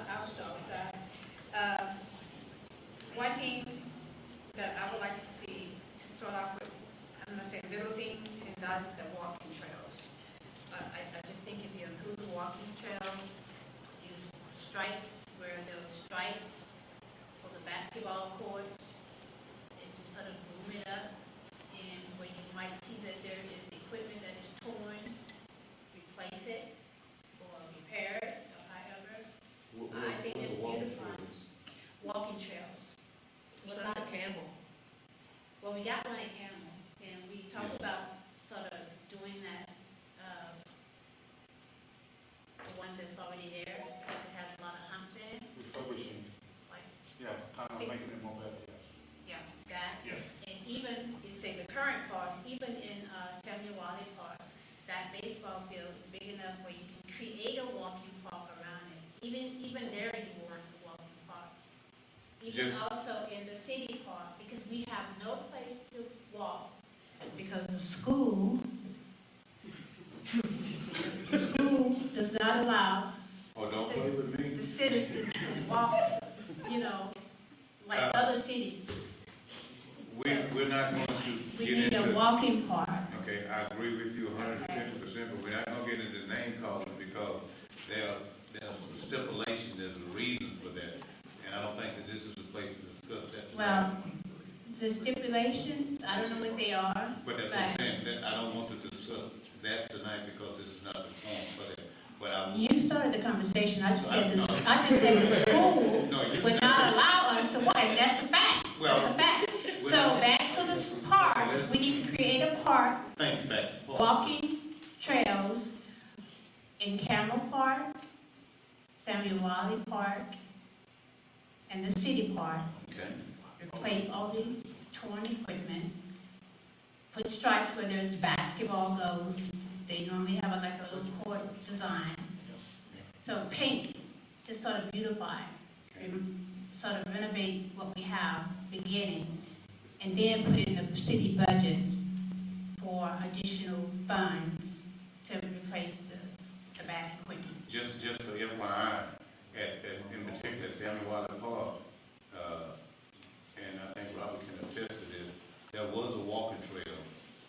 D: I'll start with that. One thing that I would like to see, to start off with, I'm gonna say little things, and that's the walking trails. I just think if you improve the walking trails, use stripes where there are stripes for the basketball courts, and just sort of boom it up, and where you might see that there is equipment that is torn, replace it, or yacht like animal, and we talked about sort of doing that, the one that's already there, because it has a lot of humps in it,
I: Refurbishing,
D: like,
I: yeah, kind of making it more better, yes.
D: yeah, that.
I: Yeah.
D: And even, you say the current parks, even in Samuel Wally Park, that baseball field is big enough where you can create a walking park around it. Even there you want a walking park. Even
A: Just-
D: also in the city park, because we have no place to walk, because the school does not allow
A: Oh, don't play with me?
D: the citizens to walk, you know, like other cities do.
A: We're not going to
D: We
A: get
D: need a
A: into,
D: walking park.
A: okay, I agree with you 150%, but we're not gonna get into name calling because there's some stipulation, there's a reason for that. And I don't think that this is the place to discuss that tonight.
D: Well, the stipulations, I don't know what they are.
A: But that's what I'm saying, that I don't want to discuss that tonight because this is not the forum for that. But I,
D: You started the conversation, I just said the school
A: no, you.
D: would not allow us to walk, and that's a fact, that's a
A: Well,
D: fact. So back to the parks, we need to create a park,
A: Thank you, back.
D: walking trails in Campbell Park, Samuel Wally Park, and the city park.
A: Okay,
D: Replace all the torn equipment, put stripes where there's basketball goes, they normally have like a little court design. So paint, just sort of beautify, sort of renovate what we have, beginning, and then put in the city budgets for additional funds to replace the bad equipment.
A: just for FYI, in particular, Samuel Wally Park, and I think Robert can attest to this, there was a walking trail,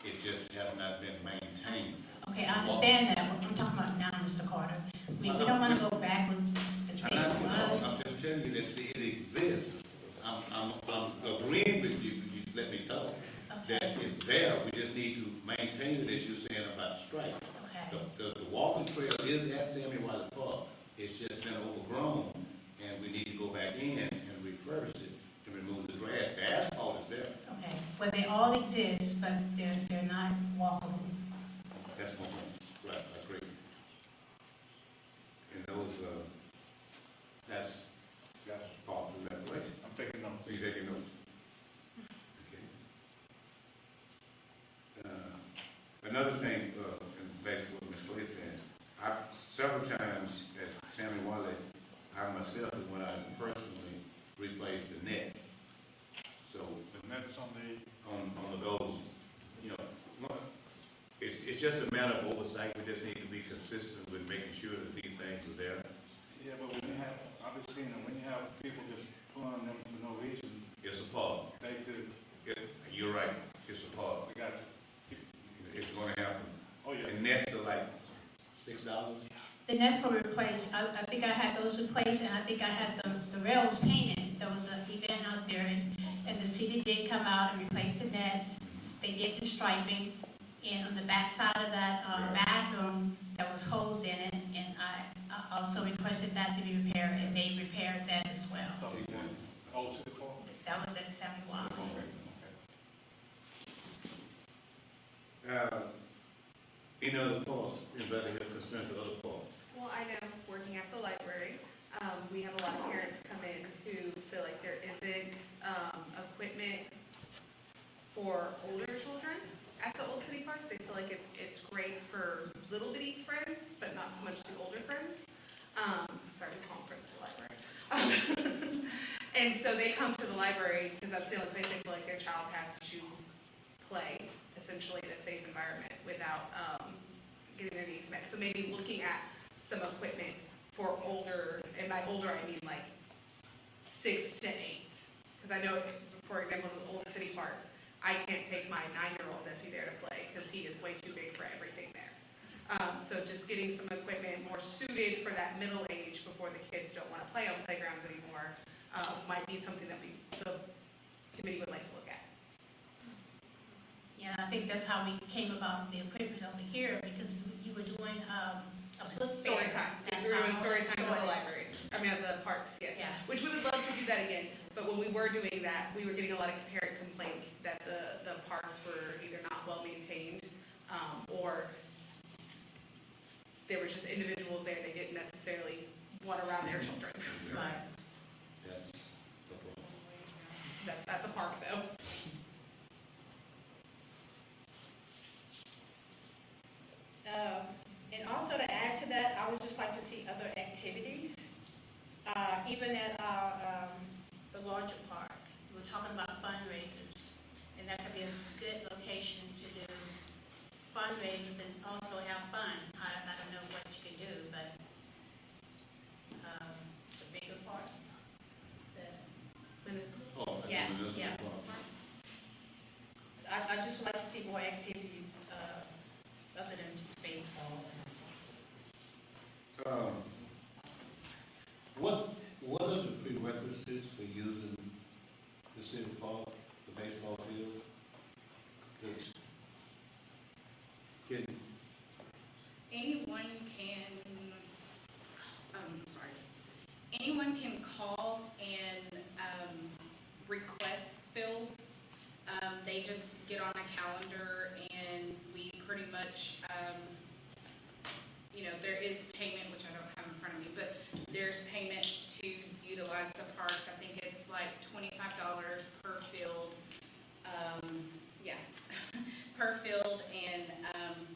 A: it just has not been maintained.
D: Okay, I understand that, what I'm talking about now, Mr. Carter. We don't wanna go backwards and say it was.
A: I'm just telling you that it exists. I'm agreeing with you, you let me talk, that it's there, we just need to maintain it, as you're saying about strike.
D: Okay,
A: The walking trail is at Samuel Wally Park, it's just been overgrown, and we need to go back in and refurbish it to remove the grass. The asphalt is there,
D: okay, well, they all exist, but they're not walkable.
A: that's my point, right, that's great. And those, that's part of that place.
I: I'm taking notes.
A: Please take your notes. Okay. Another thing, and basically what Ms. Clay said, several times at Samuel Wally, I myself is when I personally replaced the net. So,
I: The next on the,
A: on the goals, you know, it's just a matter of oversight, we just need to be consistent with making sure that these things are there.
I: yeah, but when you have, I've been seeing it, when you have people just pulling them for no reason,
A: It's a part,
I: they could,
A: you're right, it's a part,
I: we got,
A: it's gonna happen.
I: oh yeah.
A: And nets are like $6.
D: The nets were replaced, I think I had those replaced, and I think I had the rails painted. There was an event out there, and the city did come out and replace the nets. They did the striping, and on the back side of that bathroom, there was holes in it, and I also requested that to be repaired, and they repaired that as well.
I: Old City Park?
D: That was at Samuel Wally.
A: Any other parts, anybody have concerns with other parts?
E: Well, I know, working at the library, we have a lot of parents come in who feel like there isn't, equipment for older children at the Old City Park. They feel like it's great for little bitty friends, but not so much the older friends. Sorry, we call them friends at the library. And so they come to the library because that's the only place they feel like their child has to play, essentially in a safe environment without, getting their needs met. So maybe looking at some equipment for older, and by older I mean like 6 to 8. Because I know, for example, the Old City Park, I can't take my 9-year-old nephew there to play because he is way too big for everything there. So just getting some equipment more suited for that middle age before the kids don't want to play on playgrounds anymore might be something that the committee would like to look at.
D: Yeah, I think that's how we came about the equipment over here, because you were doing a book fair.
E: Story times,
D: That's
E: we were doing
D: how
E: story
D: it
E: times at the
D: started.
E: libraries, I mean, at the parks, yes.
D: Yeah.
E: Which we would love to do that again, but when we were doing that, we were getting a lot of parent complaints that the parks were either not well maintained, or there were just individuals there that didn't necessarily want around their children.
D: Right.
H: That's the point.
E: That's a park though.
D: And also to add to that, I would just like to see other activities, even at our, the larger park. We're talking about fundraisers, and that could be a good location to do fundraisers and also have fun. I don't know what you can do, but, the bigger part,
H: Oh,
D: Yeah,
H: municipal
D: yeah.
H: park.
D: so I just would like to see more activities, other than just baseball.
H: What are the prerequisites for using the city park, the baseball field? Can,
K: Anyone can call and, request fields. They just get on a calendar and we pretty much, there is payment, which I don't have in front of me, but there's payment to utilize the parks. I think it's like $25 per field. Yeah, per field, and,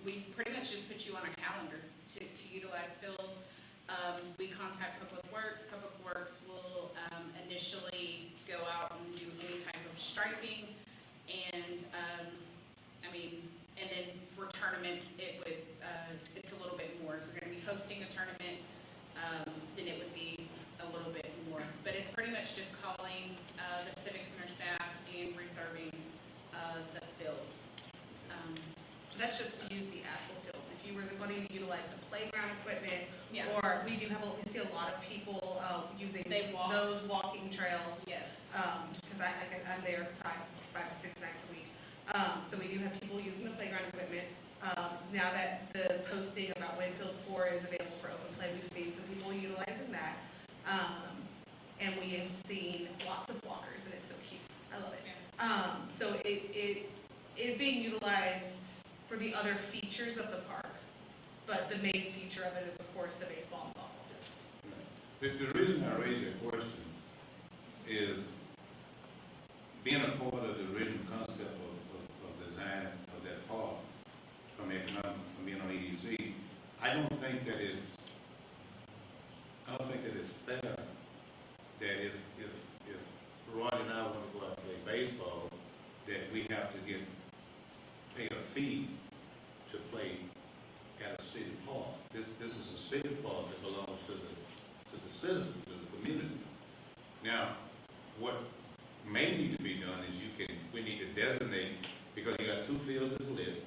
K: we pretty much just put you on a calendar to utilize fields. We contact Public Works. Public Works will, initially go out and do any type of striping, and, and then for tournaments, it would, it's a little bit more. If we're gonna be hosting a tournament, then it would be a little bit more. But it's pretty much just calling, the Civic Center staff and reserving, the fields.
E: That's just to use the actual fields. If you were wanting to utilize the playground equipment,
K: Yeah.
E: or we see a lot of people, using
K: They walk.
E: those walking trails.
K: Yes.
E: Because I'm there 5 to 6 nights a week. So we do have people using the playground equipment. Now that the posting about Winfield 4 is available for open play, we've seen some people utilizing that. And we have seen lots of walkers, and it's so cute. I love it. So it is being utilized for the other features of the park, but the main feature of it is, of course, the baseball and softball fields.
A: The reason I raise that question is being a part of the original concept of design of that park from being on EDC, I don't think that it's fair that if Roger and I want to go out and play baseball, that we have to pay a fee to play at a city park. This is a city park that belongs to the citizens, to the community. Now, what may need to be done is we need to designate, because you got 2 fields that's lit,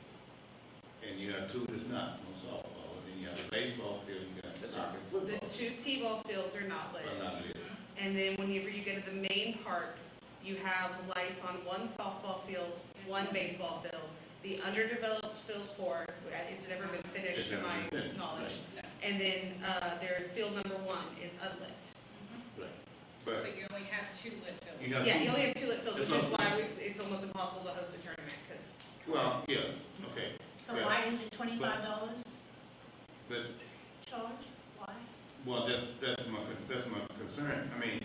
A: and you have 2 that's not, on softball, and then you have a baseball field, you got soccer,
E: The
A: football,
E: 2 T-ball fields are not lit.
A: but not lit.
E: And then whenever you get to the main park, you have lights on 1 softball field, 1 baseball field. The underdeveloped field 4, it's never been finished
A: It's
E: to
A: never
E: my
A: been finished,
E: knowledge.
K: right.
E: And then, their field number 1 is unlit.
A: Right.
K: So
A: But
K: you only have 2 lit fields.
A: you have
E: Yeah,
A: 2.
E: you only have 2 lit fields, which
A: That's
E: is
A: not-
E: why it's almost impossible to host a tournament, because
A: Well, yes, okay,
D: So
A: Yeah.
D: why is it $25
A: but,
D: charge? Why?
A: well, that's my concern. I mean,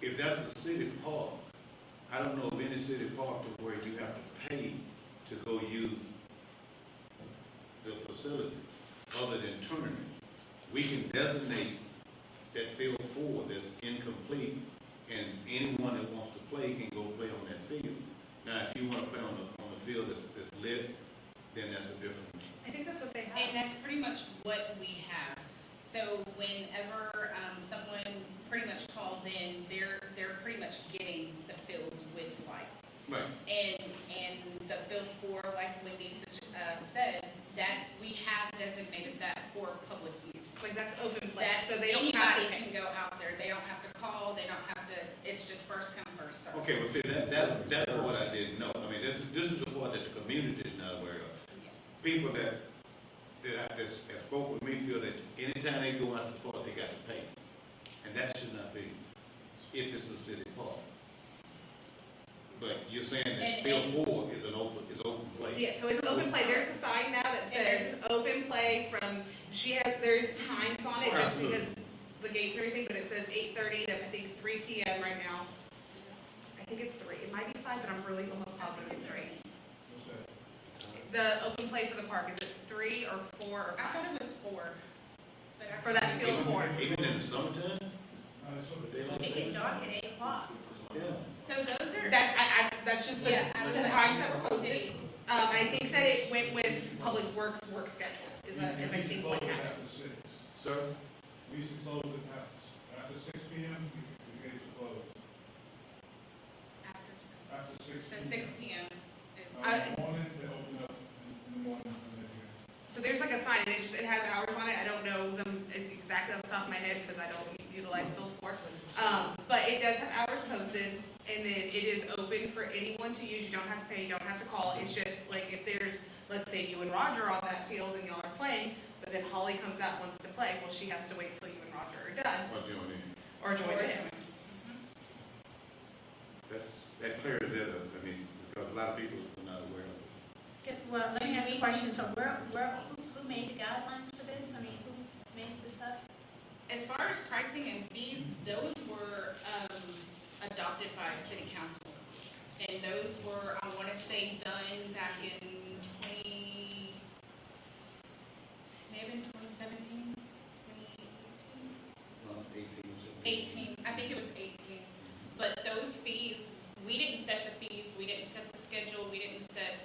A: if that's a city park, I don't know of any city park to where you have to pay to go use the facility, other than tournaments. We can designate that field 4 that's incomplete, and anyone that wants to play can go play on that field. Now, if you want to play on the field that's lit, then that's a different.
E: I think that's what they have.
K: And that's pretty much what we have. So whenever, someone pretty much calls in, they're pretty much getting the fields with lights.
A: Right.
K: And the field 4, like Wendy said, that we have designated that for public use.
E: Like, that's open place,
K: That
E: so they don't have to
K: anybody
E: pay.
K: can go out there, they don't have to call, they don't have to, it's just first come, first served.
A: Okay, well, see, that's what I didn't know. I mean, this is the part that the community is not aware of.
K: Yeah.
A: People that have spoke with me feel that anytime they go out to the park, they
H: they got to pay. And that should not be, if it's a city park. But you're saying that field 4 is open play?
E: Yeah, so it's open play. There's a sign now that says open play from, there's times on it just because the gates and everything, but it says 8:30 to, I think, 3 PM right now. I think it's 3. It might be 5, but I'm really almost positive it's 3. The open play for the park, is it 3 or 4 or 5?
K: I thought it was 4. But I
E: For that field 4.
H: Even in the summertime?
D: It get dark at 8 o'clock.
H: Yeah.
K: So those are.
E: That's just the
K: Yeah,
E: times that were posted. I think that it went with Public Works work schedule, is I think what happened.
H: Sir?
I: We used to close at after 6 PM, the gates are closed. After 6
K: So
I: PM.
K: 6 PM is.
I: In the morning, they open up in the morning. and then you-
E: So there's like a sign, and it has hours on it. I don't know them exactly off the top of my head because I don't utilize Field 4. But it does have hours posted, and then it is open for anyone to use. You don't have to pay, you don't have to call. It's just like if there's, let's say you and Roger are on that field and y'all are playing, but then Holly comes out and wants to play, well, she has to wait till you and Roger are done,
H: Or join in?
E: or join in.
A: That clears it up, I mean, because a lot of people are not aware of it.
D: Okay, well, let me ask you a question. So who made the guidelines for this? I mean, who made this up?
K: As far as pricing and fees, those were adopted by city council. And those were, I want to say, done back in may have been 2017, 2018? 18, I think it was 18. But those fees, we didn't set the fees, we didn't set the schedule, we didn't set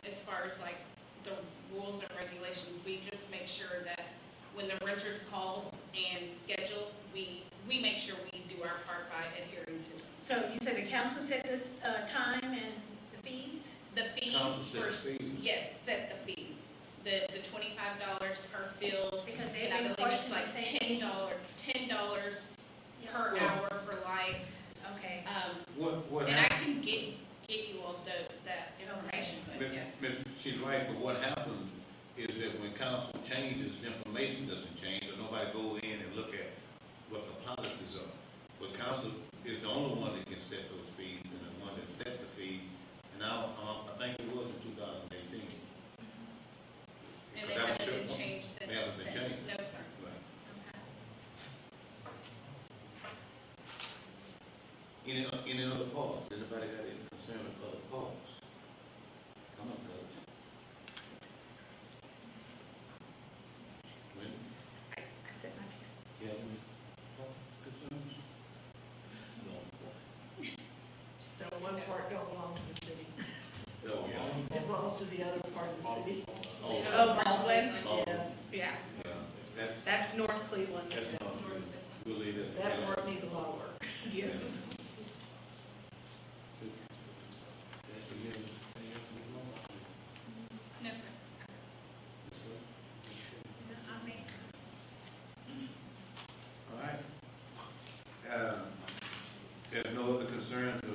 K: as far as like the rules and regulations. We just make sure that when the renters call and schedule, we make sure we do our part by adhering to them.
D: So you said the council set this time and the fees?
K: The fees
H: Council
K: for,
H: set fees.
K: yes, set the fees. The $25 per field,
D: Because they've
K: and I
D: been
K: believe it's
D: questioning
K: like
D: saying.
K: $10 per
H: Well-
K: hour for lights.
D: Okay.
H: What
K: And I
H: happens,
K: can get you all that information, but yes.
H: she's right, but what happens is that when council changes, the information doesn't change, or nobody go in and look at what the policies are. But council is the only one that can set those fees, and the one that set the fee, and I think it was in 2018.
K: And
H: Because
K: they
H: that was
K: haven't been
H: your-
K: changed since
H: They haven't been
K: then.
H: changed.
K: No, sir.
H: Right.
D: Okay.
H: Any other parts? Anybody got any concern with other parts? Come on, coach. Wendy,
E: I said my piece.
H: you have any concerns? No.
L: So one part don't belong to the city.
H: No, yeah.
L: It belongs to the other part of the city.
E: Oh, Baldwin?
H: Oh,
L: Yes.
E: Yeah,
H: yeah,
E: that's North Cleveland.
H: that's not good. We'll leave it.
L: That work needs a lot of work.
E: Yes.
H: That's the middle. Anything else you want?
K: No, sir.
D: I mean,
A: All right. There's no other concerns of?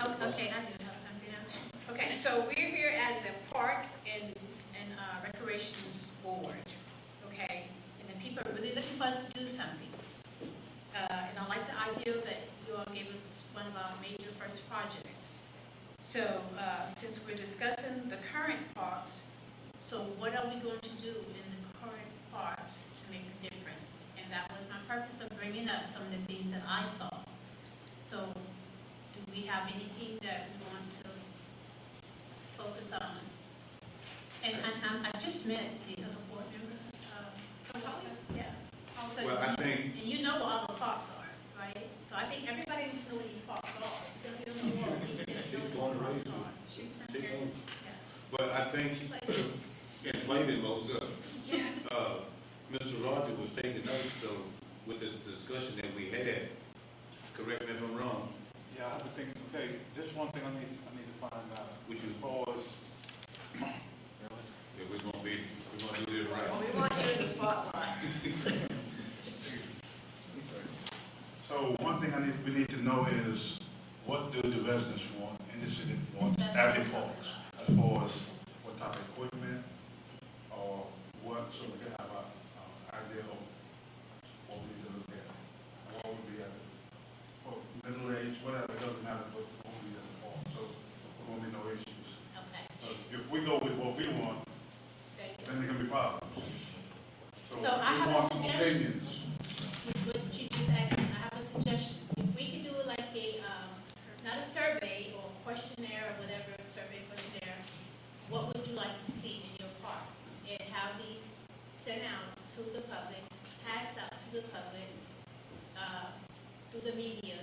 D: oh, okay, I do have something else. Okay, so we're here as a park and recreations board, okay? And the people are really looking for us to do something. And I like the idea that you all gave us one of our major first projects. So, since we're discussing the current parks, so what are we going to do in the current parks to make a difference? And that was my purpose of bringing up some of the things that I saw. So, do we have anything that we want to focus on? And I just met the other board member, yeah. So
A: Well, I think,
D: and you know what all the parks are, right? So I think everybody needs to know what these parks are. Because they don't know what these parks are. Yeah.
A: but I think, and Wayne most of,
D: Yeah.
A: Mr. Roger was taking notes, so with the discussion that we had, correct me if I'm wrong,
I: Yeah, I would think, okay, just one thing I need to find out.
A: Which is?
I: As far as,
A: that we're gonna do this right.
L: Well, we want you in the spotlight.
I: so one thing we need to know is, what do the residents want in the city want at the parks? As far as what type of equipment, or what, so we can have an idea of
D: the public, through the media.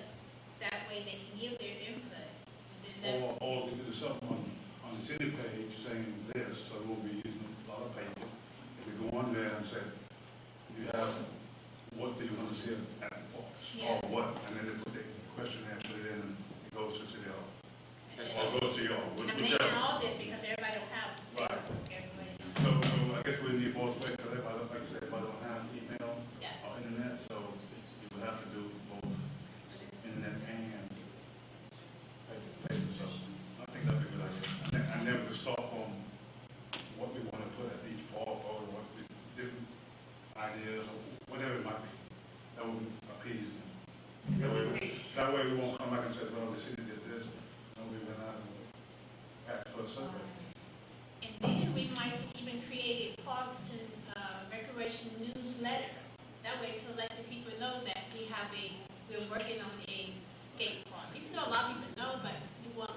D: That way they can give their input. And then that-
I: Or we could do something on the city page saying this, so we'll be using a lot of paper. If we go on there and say, you have, what do you want to see at the parks?
D: Yeah.
I: Or what, and then they put the question there, put it in, and it goes to city hall.
D: and
I: Or
D: then-
I: goes to y'all,
D: And I'm
I: whichever.
D: making all this because everybody don't have
I: Right.
D: Facebook, everybody.
I: So I guess we need both ways, because everybody, like I said, everybody don't have email
D: Yeah.
I: or internet, so you would have to do both internet and paper, so I think that'd be a good idea. And then we could start from what we want to put at each park, or what the different ideas, or whatever it might be, that would appease them. That way we won't come back and say, well, the city did this, and we went out and asked for a survey.
D: And then we might even create a parks and recreation newsletter. That way to let the people know that we're working on a skate park. Even though a lot of people know, but you want,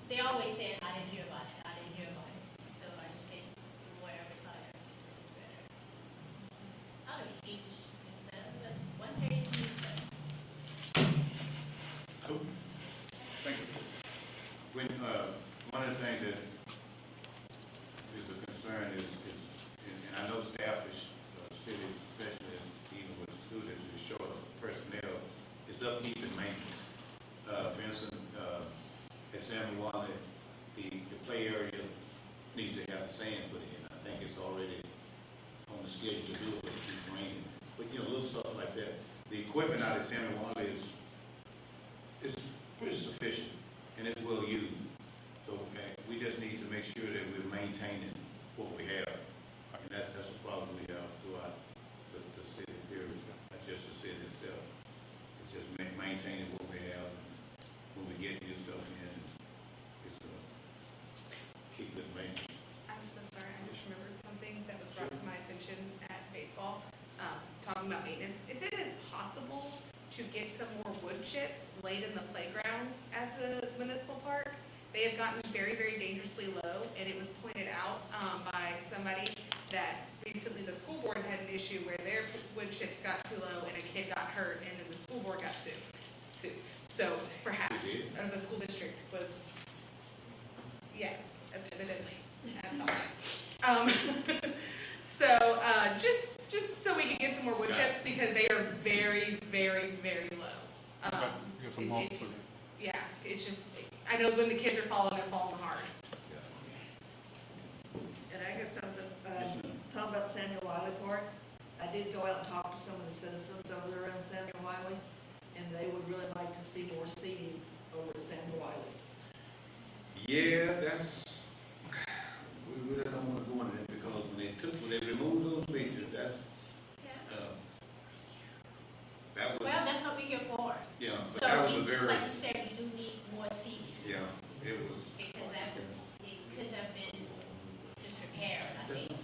D: they always say, I didn't hear about it, I didn't hear about it. So I just think the more advertising is better. Not a huge newsletter, but one page newsletter.
A: Cool. Thank you. When, one of the things that is a concern is, and I know staff is, city specialists, even with the school district, is short of personnel, is upkeep and maintenance. For instance, at Samuel Wally, the play area needs to have the sand put in. I think it's already on the schedule to do it, but it keeps raining. But, you know, little stuff like that. The equipment out at Samuel Wally is pretty sufficient, and it's well used. So, we just need to make sure that we're maintaining what we have. And that's the problem we have throughout the city period, not just the city itself. It's just maintaining what we have. When we get new stuff in, it's, keep it maintenance.
E: I'm so sorry, I just remembered something that was brought to my attention at baseball, talking about maintenance. If it is possible to get some more wood chips laid in the playgrounds at the municipal park, they have gotten very, very dangerously low, and it was pointed out by somebody that recently the school board had an issue where their wood chips got too low and a kid got hurt, and then the school board got sued. So perhaps, or the school district was, yes, evidently, that's all right. So, just so we can get some more wood chips, because they are very, very, very low.
I: Get some more
E: it-
I: for
E: Yeah, it's just, I know when the kids are falling, they're falling hard.
L: And I got something, talking about Samuel Wiley Park. I did go out and talk to some of the citizens over there around Samuel Wiley, and they would really like to see more seating over at Samuel Wiley.
A: Yeah, we really don't want to go into that, because when they removed those benches, that was,
D: Well, that's what we're here for.
A: yeah, but
D: So,
A: that was a
D: just
A: very,
D: like you said, we do need more seating,
A: yeah, it was.
D: because it could have been just repaired, I
A: That's-
D: think.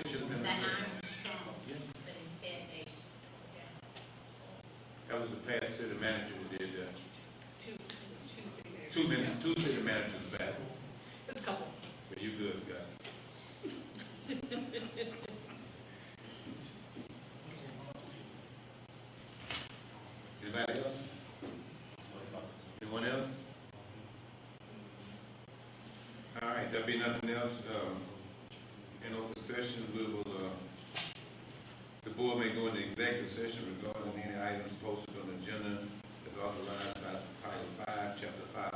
A: It should have been
D: That
A: repaired.
D: iron was strong,
A: Yeah.
D: but instead they,
A: That was the past city manager who did that.
E: It was two sitting there.
A: Two city managers back,
E: It's a couple.
A: so you good, Scott. Anybody else? Anyone else? All right, there'll be nothing else, in open session, we will, the board may go into executive session regarding any items posted on the agenda as authorized by Title 5, Chapter 5,